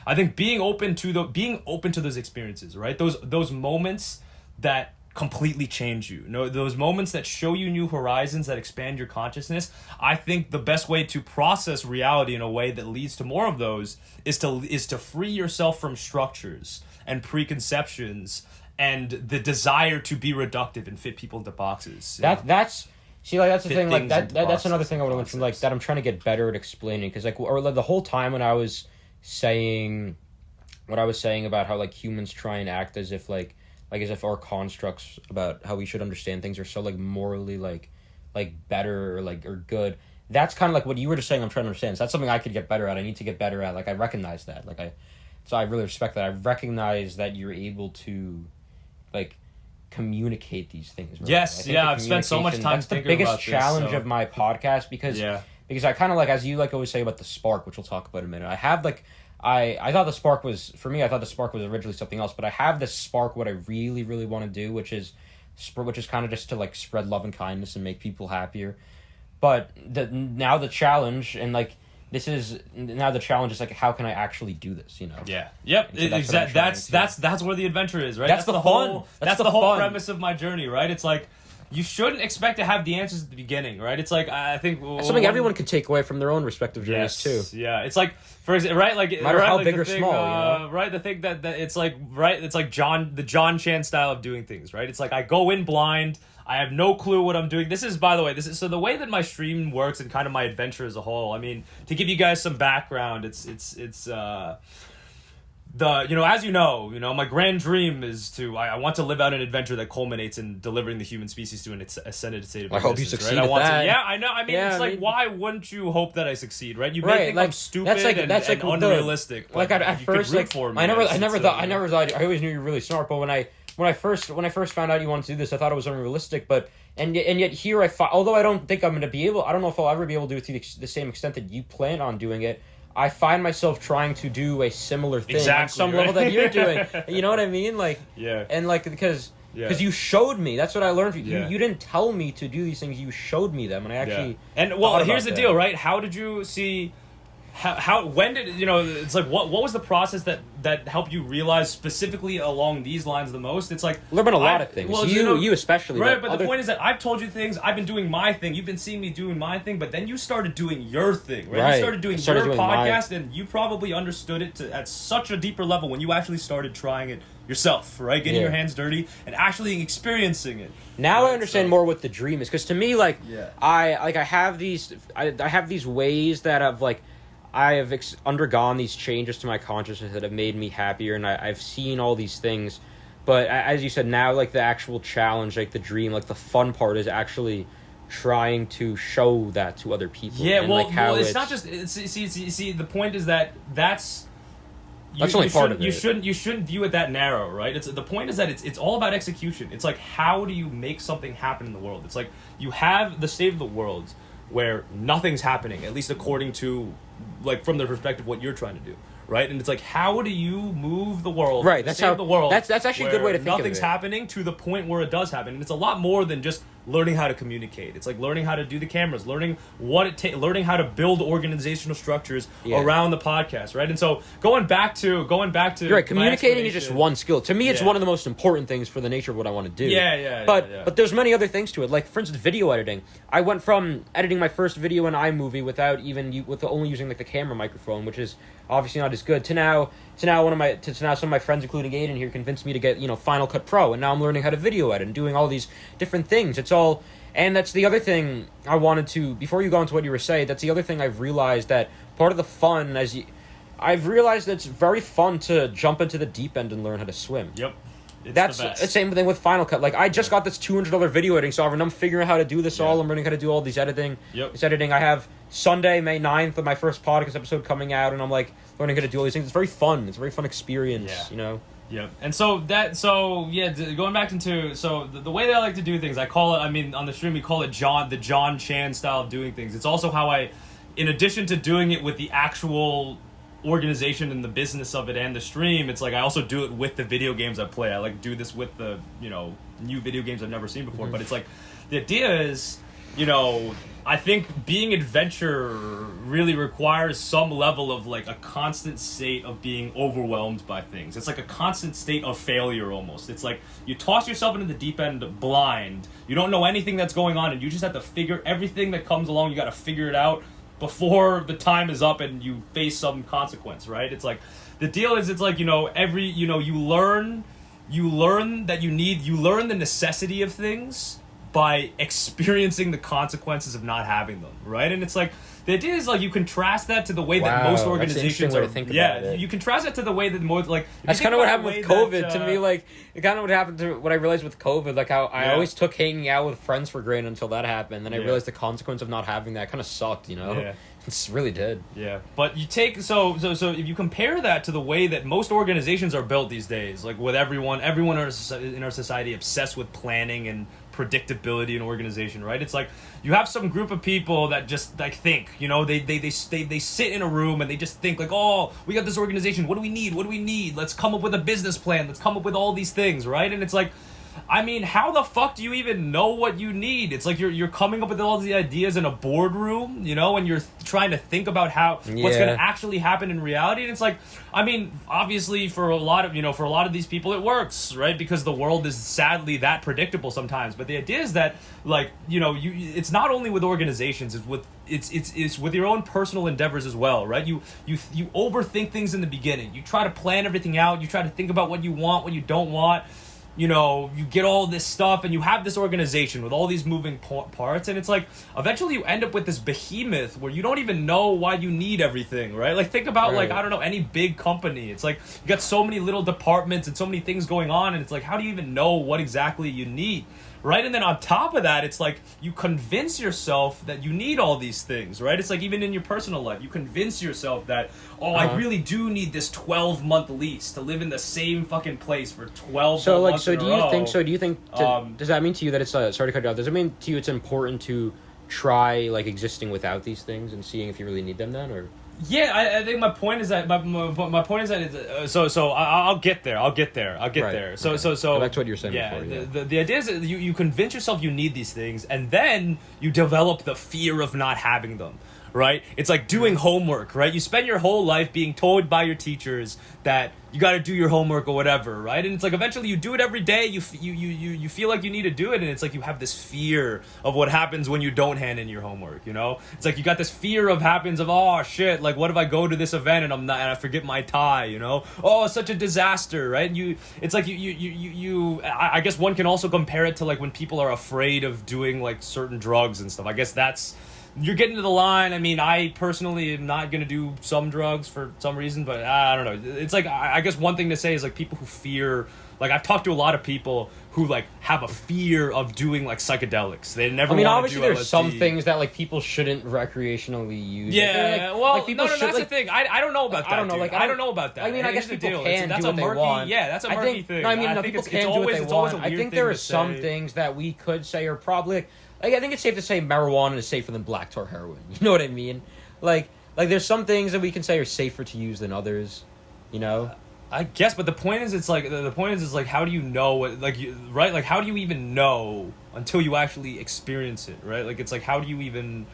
I think being open to those experiences, right? Those moments that completely change you. Those moments that show you new horizons, that expand your consciousness. I think the best way to process reality in a way that leads to more of those is to free yourself from structures and preconceptions and the desire to be reductive and fit people into boxes. That's the thing. Like that's another thing I want to mention. Like that, I'm trying to get better at explaining, because the whole time when I was saying what I was saying about how like humans try and act as if like as if our constructs about how we should understand things are so like morally like better or good. That's kind of like what you were just saying. I'm trying to understand. So that's something I could get better at. I need to get better at. Like I recognize that. So I really respect that. I recognize that you're able to like communicate these things. Right? Yes, I've spent so much time thinking about this. That's the biggest challenge of my podcast because I kind of like, as you like always say about the spark, which we'll talk about in a minute. I have like, I thought the spark was, for me, I thought the spark was originally something else, but I have this spark, what I really, really want to do, which is kind of just to like spread love and kindness and make people happier. But now the challenge and like, now the challenge is like, how can I actually do this? Yeah. Yep. So that's where the adventure is, right? That's the whole premise of my journey, right? It's like, you shouldn't expect to have the answers at the beginning, right? It's like, I think something everyone can take away from their own respective journeys too. Yeah, it's like, for example, right? Like, no matter how big or small, right? The thing that it's like, right? It's like the Jon Chan style of doing things, right? It's like I go in blind. I have no clue what I'm doing. By the way, so the way that my stream works and kind of my adventure as a whole. I mean, to give you guys some background, it's as you know, my grand dream is I want to live out an adventure that culminates in delivering the human species to an ascended state of existence. I hope you succeed right? at that. Yeah, I know. I mean, why wouldn't you hope that I succeed, right? You may think I'm stupid and unrealistic. Like at first, like I never thought. I always knew you were really smart, but when I when I first found out you wanted to do this, I thought it was unrealistic, but and yet here although I don't think I'm going to be able, I don't know if I'll ever be able to do it to the same extent that you plan on doing it. I find myself trying to do a similar thing on some level that you're doing. You know what I mean? Like, yeah. And like, because you showed me. That's what I learned from you. You didn't tell me to do these things. You showed me them, and I actually. And well, here's the deal, right? How did you see? When did it's like what was the process that helped you realize specifically along these lines the most? It's like there have been a lot of things. Well, you especially, right? But the point is that I've told you things. I've been doing my thing. You've been seeing me doing my thing. But then you started doing your thing, right? You started doing your podcast, and you probably understood it at such a deeper level when you actually started trying it yourself, right? Getting your hands dirty and actually experiencing it. Now I understand more what the dream is, because to me, like, I have these ways that I've like. I have undergone these changes to my consciousness that have made me happier, and I've seen all these things. But as you said, now, like, the actual challenge, like, the dream, like, the fun part is actually trying to show that to other people. Yeah, and, well, like, how it's not just... See, the point is that that's only part of it. You shouldn't view it that narrow, right? The point is that it's all about execution. It's like, how do you make something happen in the world? It's like, you have the state of the world where nothing's happening, at least according to... like from the perspective of what you're trying to do, right? And it's like, how do you move the world? Right, that's how the world. That's actually a good way to think of it. Nothing's happening to the point where it does happen, and it's a lot more than just learning how to communicate. It's like learning how to do the cameras, learning learning how to build organizational structures around the podcast, right? And so going back to you're right. Communicating is just one skill. To me, it's one of the most important things for the nature of what I want to do. But there's many other things to it. Like, for instance, video editing. I went from editing my first video in iMovie without even with only using like the camera microphone, which is obviously not as good. To now some of my friends, including Aiden here, convinced me to get Final Cut Pro, and now I'm learning how to video edit and doing all these different things. It's all, and that's the other thing I wanted to, before you go into what you were saying, that's the other thing I've realized, that part of the fun I've realized that it's very fun to jump into the deep end and learn how to swim. Yep. That's the same thing with Final Cut. Like, I just got this $200 video editing software, and I'm figuring out how to do this all. I'm learning how to do all these editing. This editing. I have Sunday, May 9th, of my first podcast episode coming out, and I'm like learning how to do all these things. It's very fun. It's a very fun experience. Yeah. And going back into the way that I like to do things, I call it. I mean, on the stream we call it the Jon Chan style of doing things. It's also how I, in addition to doing it with the actual organization and the business of it and the stream, it's like I also do it with the video games I play. I like do this with the new video games I've never seen before. But it's like, the idea is, I think being adventure really requires some level of like a constant state of being overwhelmed by things. It's like a constant state of failure almost. It's like you toss yourself into the deep end blind. You don't know anything that's going on, and you just have to figure everything that comes along. You got to figure it out before the time is up and you face some consequence, right? It's like, the deal is, it's like, you learn the necessity of things by experiencing the consequences of not having them, right? And it's like, the idea is like, you contrast that to the way that most organizations are. You contrast that to the way that most, like, that's kind of what happened with COVID to me. Like, it kind of what happened to what I realized with COVID. Like, how I always took hanging out with friends for granted until that happened. Then I realized the consequence of not having that kind of sucked. It really did. Yeah, but you take so if you compare that to the way that most organizations are built these days, like with everyone in our society obsessed with planning and predictability in organization, right? It's like you have some group of people that just like think, they sit in a room and they just think like, oh, we got this organization, what do we need? Let's come up with a business plan, let's come up with all these things, right? And it's like, I mean, how the fuck do you even know what you need? It's like you're coming up with all the ideas in a boardroom, and you're trying to think about what's going to actually happen in reality. And it's like, I mean, obviously for a lot of these people it works, right? Because the world is sadly that predictable sometimes. But the idea is that, like, it's not only with organizations, it's with your own personal endeavors as well, right? You overthink things in the beginning. You try to plan everything out. You try to think about what you want, what you don't want. You get all this stuff and you have this organization with all these moving parts, and it's like eventually you end up with this behemoth where you don't even know why you need everything, right? Like, think about like, I don't know, any big company. It's like you got so many little departments and so many things going on, and it's like, how do you even know what exactly you need, right? And then on top of that, it's like you convince yourself that you need all these things, right? It's like even in your personal life, you convince yourself that, I really do need this 12-month lease to live in the same fucking place for 12 months in a row. Do you think, does that mean to you that it's, sorry to cut you off, does it mean to you it's important to try, like, existing without these things and seeing if you really need them then, or? Yeah, I think my point is that my point is that it's, I'll get there. I'll get there. So that's what you're saying before. Yeah. The idea is that you convince yourself you need these things, and then you develop the fear of not having them. Right? It's like doing homework, right? You spend your whole life being told by your teachers that you got to do your homework or whatever, right? And it's like eventually you do it every day. You feel like you need to do it, and it's like you have this fear of what happens when you don't hand in your homework. You know, it's like you got this fear of oh shit, like what if I go to this event and I forget my tie? You know, oh, it's such a disaster, right? It's like I guess one can also compare it to like when people are afraid of doing like certain drugs and stuff. I guess that's. You're getting to the line. I mean, I personally am not going to do some drugs for some reason, but I don't know. It's like, I guess one thing to say is like people who fear, like I've talked to a lot of people who like have a fear of doing like psychedelics. They never want to do LSD. Obviously there's some things that like people shouldn't recreationally use. Yeah, like, well, like people that's the thing. I don't know about that, I don't know about that. I mean, I guess people can that's do what they want. Yeah, that's a murky thing. No, I mean, people can do what they want. I think there are some things that we could say are probably... Like, I think it's safe to say marijuana is safer than black tar heroin. You know what I mean? Like there's some things that we can say are safer to use than others. You know? I guess, but the point is, it's like the point is like, how do you know what, like, right? Like, how do you even know until you actually experience it, right? Like, it's like, how do you even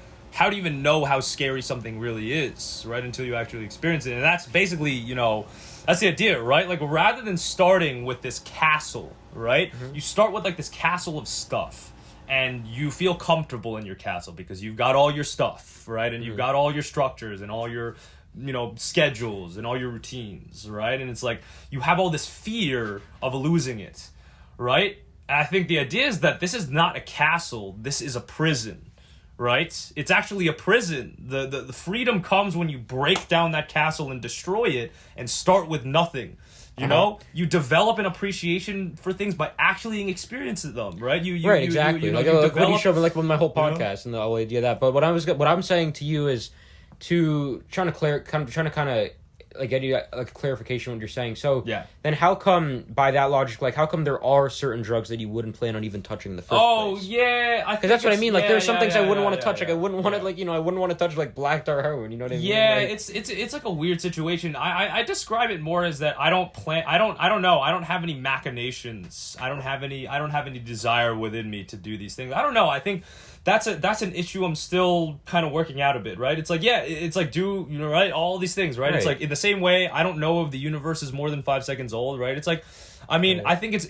know how scary something really is, right? Until you actually experience it, and that's basically, you know, that's the idea, right? Like, rather than starting with this castle, right? Mm-hmm. You start with like this castle of stuff. And you feel comfortable in your castle because you've got all your stuff, right? And you've got all your structures and all your, you know, schedules and all your routines, right? And it's like you have all this fear of losing it, right? And I think the idea is that this is not a castle. This is a prison, right? It's actually a prison. The freedom comes when you break down that castle and destroy it and start with nothing. You know, you develop an appreciation for things by actually experiencing them, right? Exactly. You like what you showed me, like with my whole podcast, and the whole idea of that. But what I'm saying to you is to trying to like get you like a clarification on what you're saying. So then how come, by that logic, like how come there are certain drugs that you wouldn't plan on even touching in the first place? Oh yeah, because that's what I mean. Like there's some things I wouldn't want to touch. Like I wouldn't want to like, you know, I wouldn't want to touch like black tar heroin. You know what I mean? Yeah, like, it's like a weird situation. I describe it more as that I don't know. I don't have any machinations. I don't have any desire within me to do these things. I don't know. I think that's an issue I'm still kind of working out a bit, right? It's like, it's like, do, you know, right? All these things, right? It's like, in the same way, I don't know if the universe is more than 5 seconds old, right? It's like, I mean, I think it's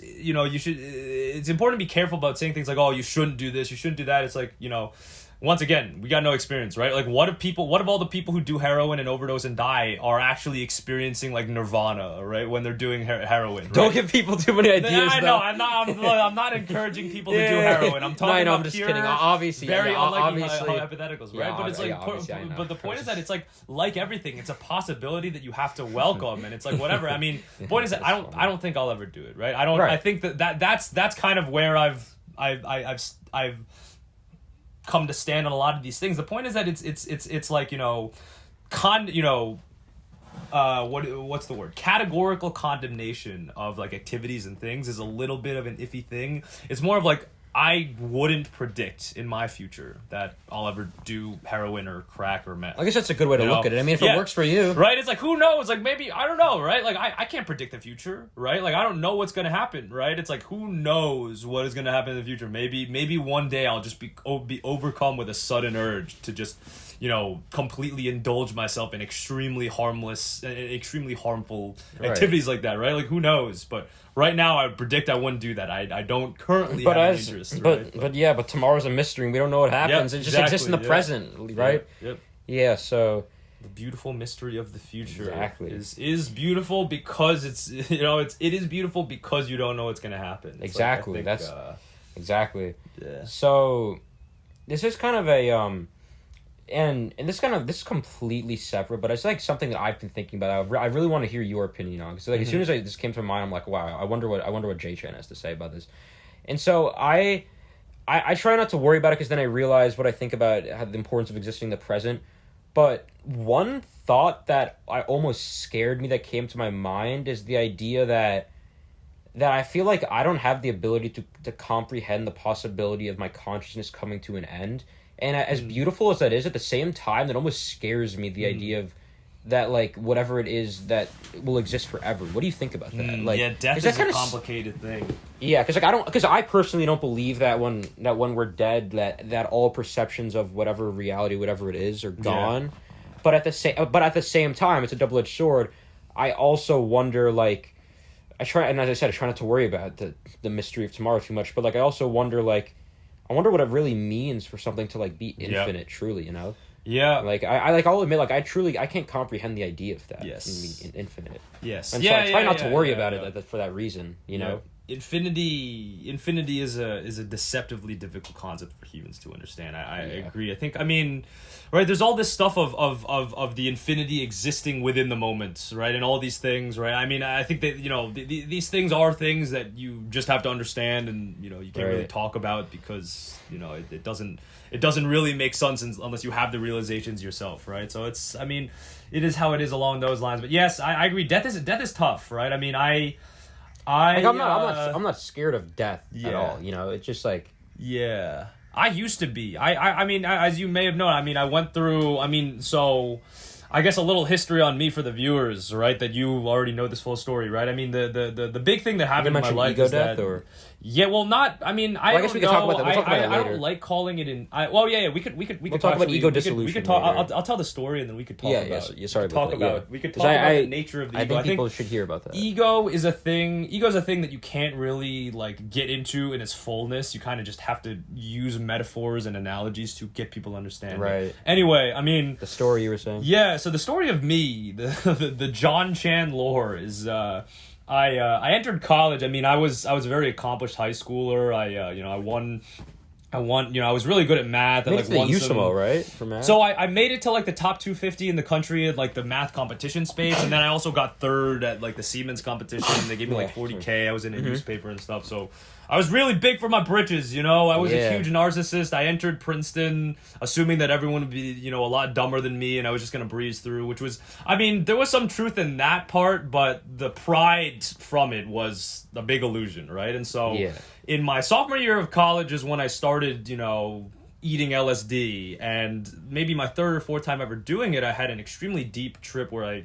you know, it's important to be careful about saying things like, oh, you shouldn't do this, you shouldn't do that. It's like, you know, once again, we got no experience, right? Like, what if all the people who do heroin and overdose and die are actually experiencing like nirvana, right? When they're doing heroin. Right? Don't give people too many ideas. I know. I'm not encouraging people to do heroin. I'm talking about I'm just kidding. Obviously, very unlikely obviously, hypotheticals, right? But it's like, but the point is that it's like everything. It's a possibility that you have to welcome, and it's like whatever. I mean, the point is that I don't think I'll ever do it, right? I don't. Right. I think that's kind of where I've come to stand on a lot of these things. The point is that it's like, you know, what's the word? Categorical condemnation of like activities and things is a little bit of an iffy thing. It's more of like, I wouldn't predict in my future that I'll ever do heroin or crack or meth. I guess that's a good way to look at it. I mean, if it works for you. Right? It's like, who knows? Like, maybe, I don't know, right? Like, I can't predict the future, right? Like, I don't know what's going to happen, right? It's like, who knows what is going to happen in the future? Maybe one day I'll just be overcome with a sudden urge to just, you know, completely indulge myself in extremely harmful activities like that, right? Like, who knows? But right now, I predict I wouldn't do that. I don't currently have any interest. But tomorrow's a mystery, and we don't know what happens. It just exists in the present, right? Yep. Yeah. So the beautiful mystery of the future is beautiful because it's, you know, it is beautiful because you don't know what's gonna happen. It's exactly. Like, exactly. Yeah. So this is kind of a and this is completely separate, but it's like something that I've been thinking about. I really want to hear your opinion on, because like as soon as this came to mind, I'm like, wow, I wonder what J Chan has to say about this. And so I try not to worry about it, because then I realize what I think about the importance of existing in the present. But one thought that almost scared me that came to my mind is the idea that I feel like I don't have the ability to comprehend the possibility of my consciousness coming to an end. And as beautiful as that is, at the same time, that almost scares me, the idea of that, like, whatever it is that will exist forever. What do you think about that? Like, yeah, death is a complicated thing. Yeah, because I personally don't believe that when we're dead, that all perceptions of whatever reality, whatever it is, are gone. Yeah. But at the same time, it's a double-edged sword. I also wonder, like, as I said, I try not to worry about the mystery of tomorrow too much. But like, I also wonder, like, I wonder what it really means for something to like be infinite, truly, you know? Yeah. Like I'll admit, like, I can't comprehend the idea of that. Yes. Infinite. Yes. And so I try not to worry about it for that reason, you know? Infinity is a deceptively difficult concept for humans to understand. I agree. I think, I mean, right, there's all this stuff of the infinity existing within the moment, right, and all these things, right? I mean, I think that, you know, these things are things that you just have to understand, and, you know, you can't really talk about, because, you know, it doesn't really make sense unless you have the realizations yourself, right? So it's, I mean, it is how it is along those lines. But yes, I agree. Death is tough, right? I mean, I'm not scared of death at all. You know, it's just like, yeah, I used to be. I mean, as you may have known, I mean, I went through. I mean, so I guess a little history on me for the viewers, right? That you already know this full story, right? I mean, the big thing that happened in my life is that. Yeah, well, not. I mean, I guess we can talk about that. We'll talk about it later. I don't like calling it in. We could talk about ego dissolution. We could talk. I'll tell the story, and then we could talk about. We could talk about the nature of the ego. I think people should hear about that. Ego is a thing. Ego is a thing that you can't really like get into in its fullness. You kind of just have to use metaphors and analogies to get people understanding. Right. Anyway, I mean, the story you were saying. Yeah. So the story of me, the Jon Chan lore is. I entered college. I mean, I was a very accomplished high schooler. I won. I was really good at math. I think it's the USMO, right? For math. So I made it to like the top 250 in the country at like the math competition space, and then I also got third at like the Siemens competition. They gave me like $40K. I was in a newspaper and stuff. So I was really big for my britches, you know. I was a huge narcissist. I entered Princeton assuming that everyone would be, you know, a lot dumber than me, and I was just going to breeze through, which was, I mean, there was some truth in that part, but the pride from it was a big illusion, right? And so in my sophomore year of college is when I started, you know, eating LSD, and maybe my third or fourth time ever doing it, I had an extremely deep trip where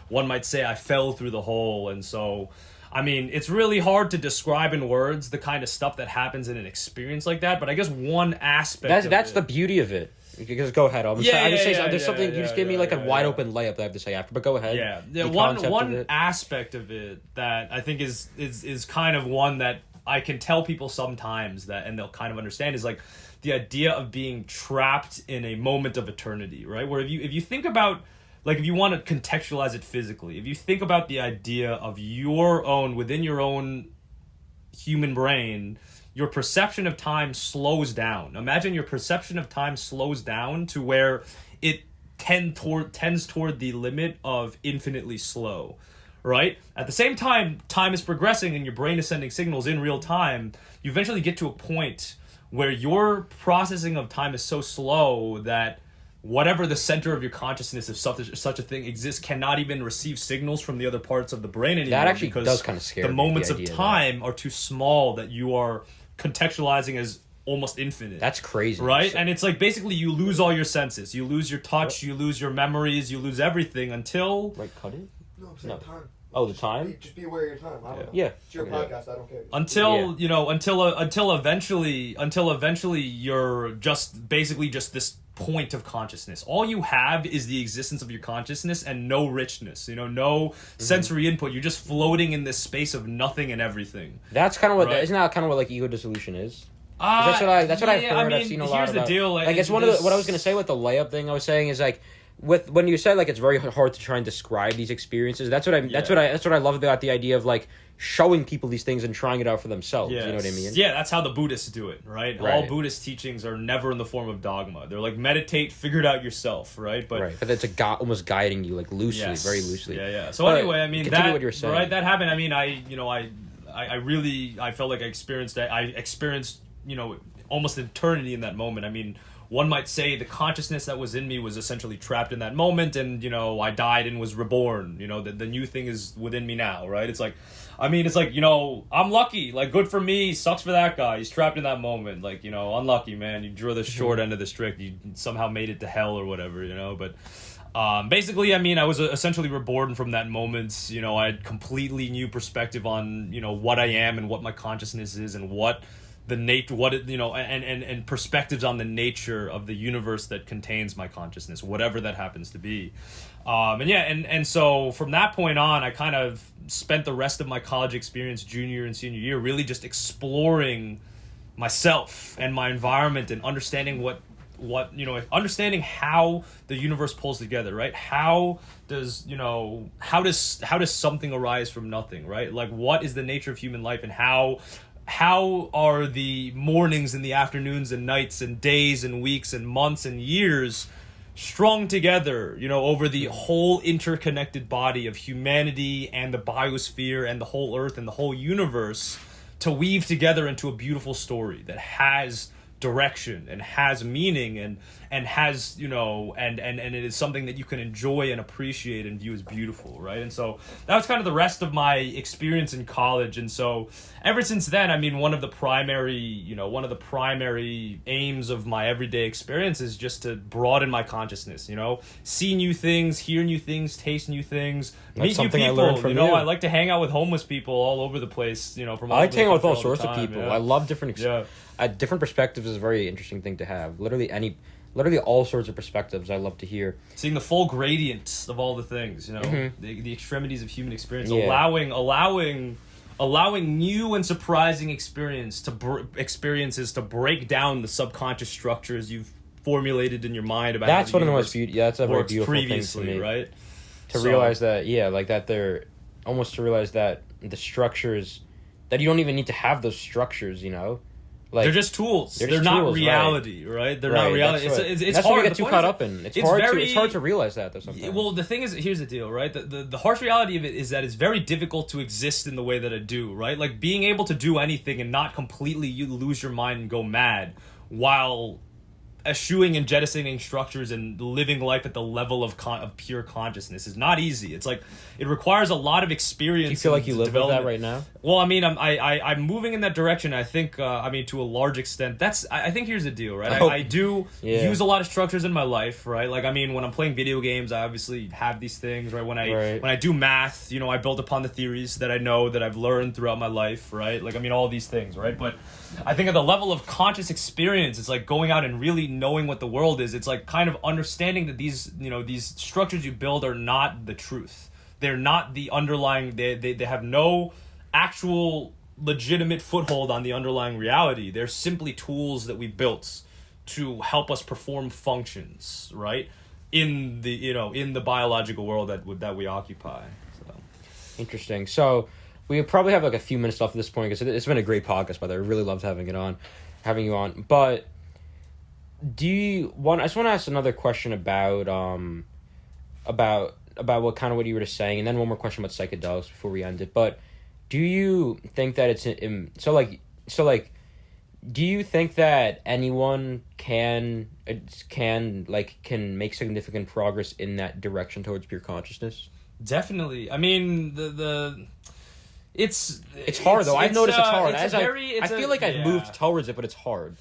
one might say I fell through the hole. And so, I mean, it's really hard to describe in words the kind of stuff that happens in an experience like that, but I guess one aspect that's the beauty of it. Because go ahead. There's something you just gave me like a wide open layup that I have to say after, but go ahead. Yeah. One aspect of it that I think is kind of one that I can tell people sometimes that, and they'll kind of understand, is like the idea of being trapped in a moment of eternity, right? Where if you think about, like, if you want to contextualize it physically, if you think about the idea of within your own human brain, your perception of time slows down. Imagine your perception of time slows down to where it tends toward the limit of infinitely slow, right? At the same time is progressing and your brain is sending signals in real time, you eventually get to a point where your processing of time is so slow that whatever the center of your consciousness, if such a thing exists, cannot even receive signals from the other parts of the brain anymore. That actually does kind of scare me. The moments of time are too small that you are contextualizing as almost infinite. That's crazy. Right? And it's like basically you lose all your senses. You lose your touch, you lose your memories, you lose everything until... Right, cut it? No, I'm saying time. Oh, the time? Just be aware of your time. I don't know. Yeah. It's your podcast. I don't care. Until eventually you're just basically just this point of consciousness. All you have is the existence of your consciousness and no richness, no sensory input. You're just floating in this space of nothing and everything. That's kind of what, isn't that kind of what like ego dissolution is? That's what I've heard. I've seen a lot about. Here's the deal. Like it's one of what I was going to say with the layup thing I was saying is like, when you said like it's very hard to try and describe these experiences, that's what I love about the idea of like showing people these things and trying it out for themselves. Yes. You know what I mean? Yeah, that's how the Buddhists do it, right? All Buddhist teachings are never in the form of dogma. They're like meditate, figure it out yourself, right? But it's almost guiding you like loosely, very loosely. Yeah. So anyway, I mean continue what you're saying. Right, that happened. I mean, I really felt like I experienced almost eternity in that moment. I mean, one might say the consciousness that was in me was essentially trapped in that moment, and I died and was reborn. The new thing is within me now, right? It's like, I'm lucky, like good for me, sucks for that guy. He's trapped in that moment, like unlucky, man. You drew the short end of the stick. You somehow made it to hell or whatever, But basically, I mean, I was essentially reborn from that moment. I had completely new perspective on what I am and what my consciousness is and what the nature, and perspectives on the nature of the universe that contains my consciousness, whatever that happens to be. And so from that point on, I kind of spent the rest of my college experience, junior and senior year, really just exploring myself and my environment and understanding understanding how the universe pulls together, right? How does something arise from nothing, right? Like, what is the nature of human life, and how are the mornings and the afternoons and nights and days and weeks and months and years strung together, over the whole interconnected body of humanity and the biosphere and the whole earth and the whole universe to weave together into a beautiful story that has direction and has meaning and has and it is something that you can enjoy and appreciate and view as beautiful, right? And so that was kind of the rest of my experience in college. And so ever since then, I mean, one of the primary aims of my everyday experience is just to broaden my consciousness, see new things, hear new things, taste new things, meet new people. I learned from you. I like to hang out with homeless people all over the place, from all I like to hang out with all sorts of people. Yeah. I love different different perspectives is a very interesting thing to have. Literally all sorts of perspectives I love to hear. Seeing the full gradient of all the things, the extremities of human experience, allowing new and surprising experiences to break down the subconscious structures you've formulated in your mind about that's how one of the most beautiful. That's a very beautiful thing to me, right? Realize that, to realize that the structures that you don't even need to have those structures, Like, they're just tools. They're not reality, right? They're not reality. It's that's hard. What we get too caught up in. It's hard to realize that, though, sometimes. Well, the thing is, here's the deal, right? The harsh reality of it is that it's very difficult to exist in the way that I do, right? Like, being able to do anything and not completely lose your mind and go mad while eschewing and jettisoning structures and living life at the level of pure consciousness is not easy. It's like, it requires a lot of experience. Do you feel like you live with that right now? Well, I mean, I'm moving in that direction. I think, to a large extent, I think here's the deal, right? I do use a lot of structures in my life, right? Like, I mean, when I'm playing video games, I obviously have these things, right? When I do math, I build upon the theories that I know that I've learned throughout my life, right? Like, I mean, all these things, right? But I think at the level of conscious experience, it's like going out and really knowing what the world is. It's like kind of understanding that these structures you build are not the truth. They're not the underlying, they have no actual legitimate foothold on the underlying reality. They're simply tools that we built to help us perform functions, right? In the biological world that we occupy. So. Interesting. So we probably have like a few minutes left at this point because it's been a great podcast, by the way. I really loved having you on. But I just want to ask another question about what you were just saying, and then one more question about psychedelics before we end it. But do you think that do you think that anyone can make significant progress in that direction towards pure consciousness? Definitely. I mean, it's hard though. I've noticed it's hard. I feel like I've moved towards it, but it's hard.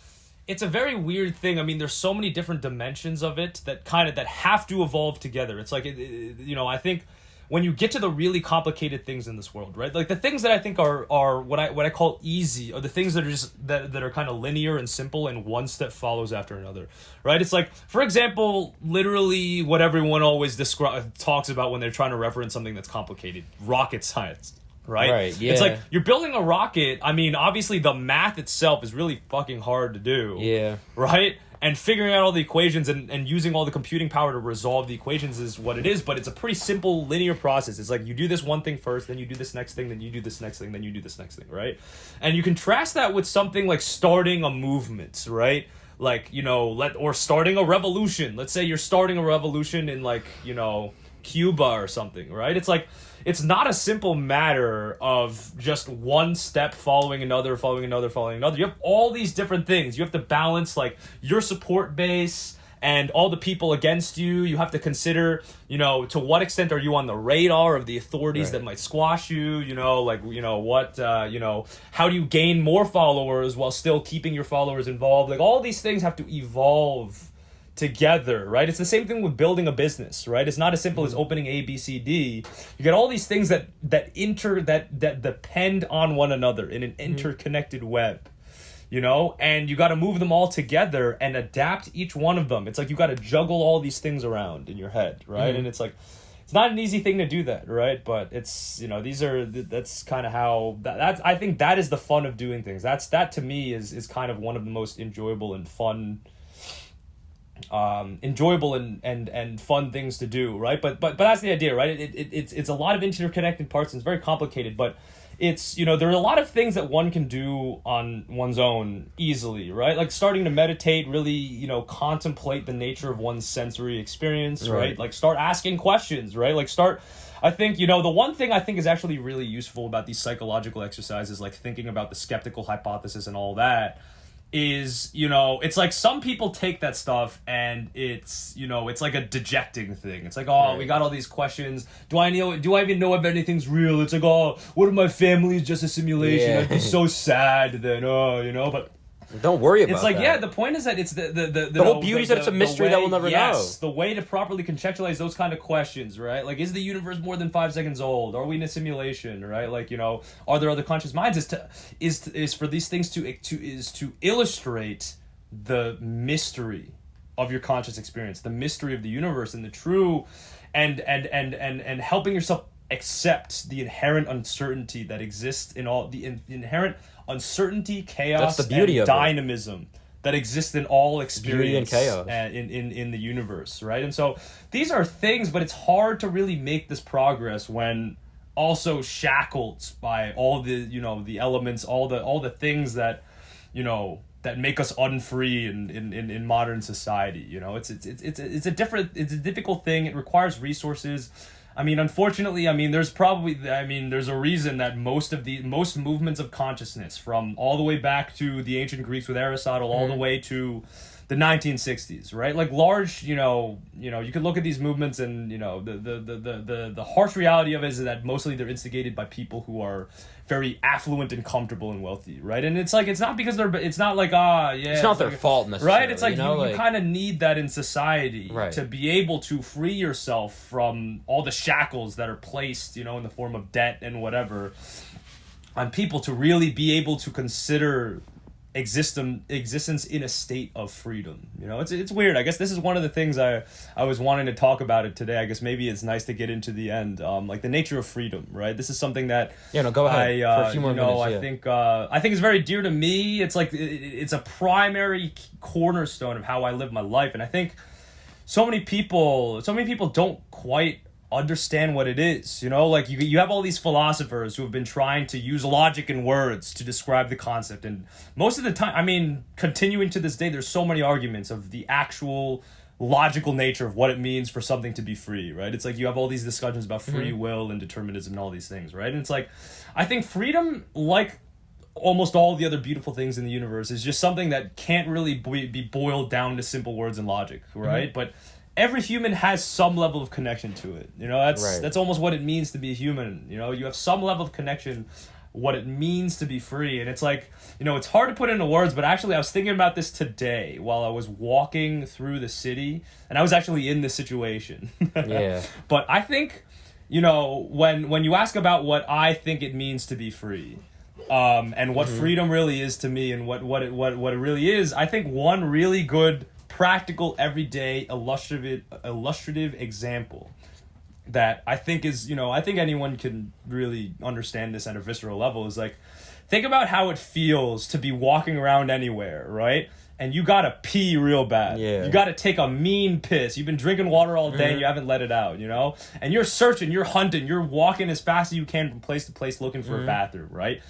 It's a very weird thing. I mean, there's so many different dimensions of it that have to evolve together. It's like, I think when you get to the really complicated things in this world, right? Like the things that I think are what I call easy, or the things that are just that are kind of linear and simple, and one step follows after another, right? It's like, for example, literally what everyone always talks about when they're trying to reference something that's complicated: rocket science. Right? Yeah. It's like, you're building a rocket. I mean, obviously the math itself is really fucking hard to do. Yeah. Right? and figuring out all the equations and using all the computing power to resolve the equations is what it is, but it's a pretty simple linear process. It's like you do this one thing first, then you do this next thing, then you do this next thing, then you do this next thing, right? And you contrast that with something like starting a movement, right? Like, you know, or starting a revolution. Let's say you're starting a revolution in, like, you know, Cuba or something, right? It's like, it's not a simple matter of just one step following another, following another, following another. You have all these different things. You have to balance, like, your support base and all the people against you. You have to consider, you know, to what extent are you on the radar of the authorities that might squash you, you know, like, you know, what, you know, how do you gain more followers while still keeping your followers involved? Like, all these things have to evolve together, right? It's the same thing with building a business, right? It's not as simple as opening A, B, C, D. You get all these things that depend on one another in an interconnected web, you know, and you got to move them all together and adapt each one of them. It's like you got to juggle all these things around in your head, right? And it's like, it's not an easy thing to do that, right? But it's, you know, that's kind of how that's I think that is the fun of doing things. That to me is kind of one of the most enjoyable and fun and fun things to do, right? But that's the idea, right? It's a lot of interconnected parts, and it's very complicated, but it's, you know, there are a lot of things that one can do on one's own easily, right? Like starting to meditate, really, you know, contemplate the nature of one's sensory experience, right? Like start asking questions, right? Like I think, you know, the one thing I think is actually really useful about these psychological exercises, like thinking about the skeptical hypothesis and all that, is, you know, it's like some people take that stuff and it's, you know, it's like a dejecting thing. It's like, oh, we got all these questions. Do I even know if anything's real? It's like, oh, what if my family is just a simulation? I'd be so sad then, you know, but don't worry about it. It's like, that. The point is that it's the whole beauty is that it's a mystery that we'll never know. The way to properly contextualize those kind of questions, right? Like, is the universe more than 5 seconds old? Are we in a simulation, right? Like, you know, are there other conscious minds? Is for these things to illustrate the mystery of your conscious experience, the mystery of the universe, and the true, and helping yourself accept the inherent uncertainty that exists in all the inherent uncertainty, chaos, That's the beauty and of dynamism that exists in all experience beauty and chaos. In the universe, right? And so these are things, but it's hard to really make this progress when also shackled by all the, you know, the elements, all the things that, you know, that make us unfree in modern society. You know, it's a difficult thing. It requires resources. I mean, unfortunately, there's a reason that most movements of consciousness, from all the way back to the ancient Greeks with Aristotle, all the way to the 1960s, right? Like large, you know, you could look at these movements and, you know, the harsh reality of it is that mostly they're instigated by people who are very affluent and comfortable and wealthy, right? And it's like, it's not because it's not like, it's not their fault necessarily, right? It's like, you kind of need that in society to be able to free yourself from all the shackles that are placed, you know, in the form of debt and whatever, on people to really be able to consider existence in a state of freedom. You know, it's weird. I guess this is one of the things I was wanting to talk about it today. I guess maybe it's nice to get into the end, like the nature of freedom, right? This is something that go ahead for a few more minutes. I think it's very dear to me. It's like it's a primary cornerstone of how I live my life, and I think so many people don't quite understand what it is, you know? Like you have all these philosophers who have been trying to use logic and words to describe the concept, and most of the time, continuing to this day, there's so many arguments of the actual logical nature of what it means for something to be free, right? It's like you have all these discussions about free will and determinism and all these things, right? And it's like, I think freedom, like almost all the other beautiful things in the universe, is just something that can't really be boiled down to simple words and logic, right? But every human has some level of connection to it. You know, that's almost what it means to be human. You know, you have some level of connection, what it means to be free. And it's like, you know, it's hard to put into words, but actually I was thinking about this today while I was walking through the city, and I was actually in this situation. Yeah. But I think, you know, when you ask about what I think it means to be free, and what freedom really is to me, and what it really is, I think one really good, practical, everyday, illustrative example that I think is, you know, I think anyone can really understand this at a visceral level is like, think about how it feels to be walking around anywhere, right? and you gotta pee real bad. Yeah. You gotta take a mean piss. You've been drinking water all day and you haven't let it out, you know? And you're searching, you're hunting, you're walking as fast as you can from place to place looking for a bathroom, right?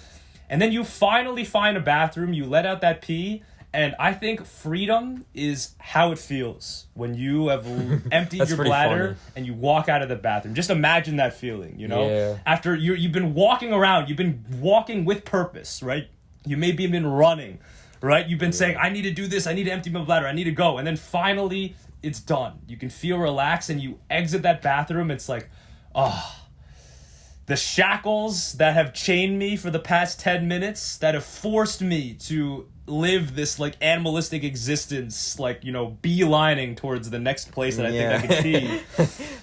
And then you finally find a bathroom, you let out that pee, and I think freedom is how it feels when you have emptied your bladder and you walk out of the bathroom. Just imagine that feeling, you know? Yeah. After you've been walking around, you've been walking with purpose, right? You maybe have been running, right? You've been saying, I need to do this, I need to empty my bladder, I need to go. And then finally, it's done. You can feel relaxed and you exit that bathroom. It's like, the shackles that have chained me for the past 10 minutes, that have forced me to live this like animalistic existence, like, you know, beelining towards the next place that I think I can pee.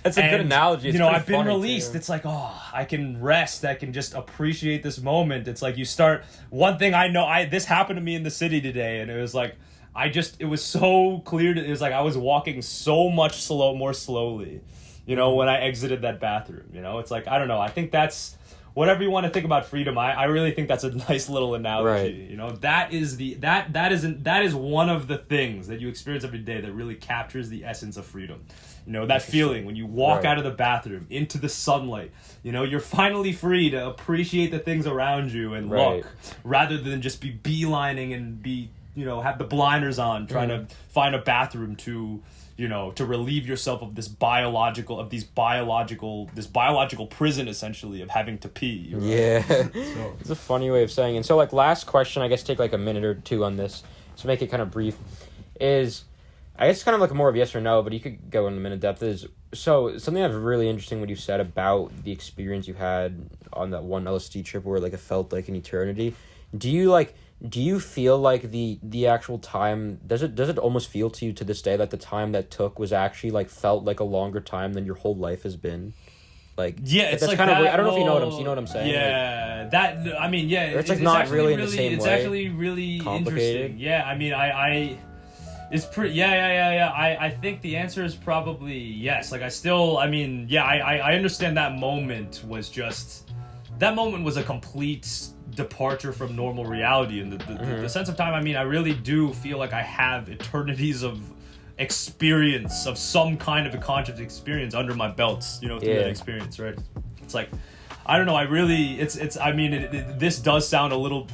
That's a good analogy. It's, you know, I've been released. Too. It's like, I can rest. I can just appreciate this moment. It's like you start. One thing I know, this happened to me in the city today, and it was like, it was so clear. It was like I was walking so much more slowly, you know, when I exited that bathroom. You know, it's like, I don't know. I think that's. Whatever you want to think about freedom, I really think that's a nice little analogy. Right. You know, that is one of the things that you experience every day that really captures the essence of freedom. You know, that feeling when you walk out of the bathroom into the sunlight. You know, you're finally free to appreciate the things around you and look, rather than just be beelining and have the blinders on trying to find a bathroom to, you know, to relieve yourself of this biological prison, essentially, of having to pee. Right? Yeah. So. It's a funny way of saying it. And so, like, last question, I guess take like a minute or two on this to make it kind of brief, is, I guess it's kind of like more of yes or no, but you could go in a minute depth, is, so something that's really interesting what you said about the experience you had on that one LSD trip where, like, it felt like an eternity. Do you feel like the actual time, does it almost feel to you to this day that the time that took was actually like felt like a longer time than your whole life has been? Like, yeah, it's that's like kind of that, I don't know if you know what I'm saying. Yeah, like, that, I mean, yeah, it's like not really in the same it's way. It's actually really complicated. Interesting. Yeah, I mean, it's pretty. Yeah. I think the answer is probably yes. Like, I understand that moment was a complete departure from normal reality, and the sense of time. I mean, I really do feel like I have eternities of experience, of some kind of a conscious experience under my belts, you know, through that experience, right? It's like, I don't know, I really, I mean, this does sound a little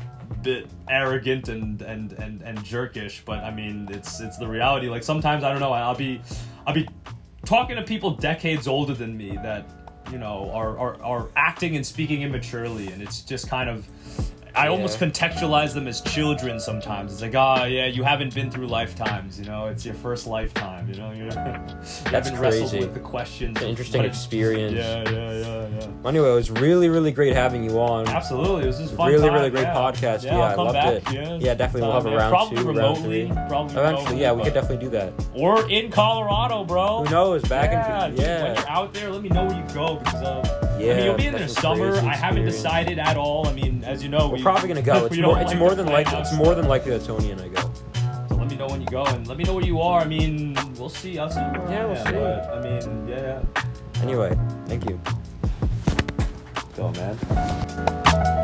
bit arrogant and jerkish, but I mean, it's the reality. Like, sometimes, I don't know, I'll be talking to people decades older than me that, you know, are acting and speaking immaturely, and it's just kind of, I almost contextualize them as children sometimes. It's like, you haven't been through lifetimes, you know, it's your first lifetime, you know, you haven't wrestled with the questions. It's an interesting experience. Yeah. Anyway, it was really, really great having you on. Absolutely, it was just fun. Really great podcast. Yeah, I loved back. it. Yeah, definitely we'll have a round probably 2, remotely, round 3. Probably eventually, yeah, we could definitely do that. Or in Colorado, bro. Who knows? Back when you're out there, let me know where you go, because I mean, you'll be in there summer. I haven't decided at all. I mean, as you know, we're probably gonna go. It's more than likely that Tony and I go. So let me know when you go, and let me know where you are. I mean, we'll see. I'll see you around. Yeah, we'll see. But, I mean, yeah. Anyway, thank you. Go, man.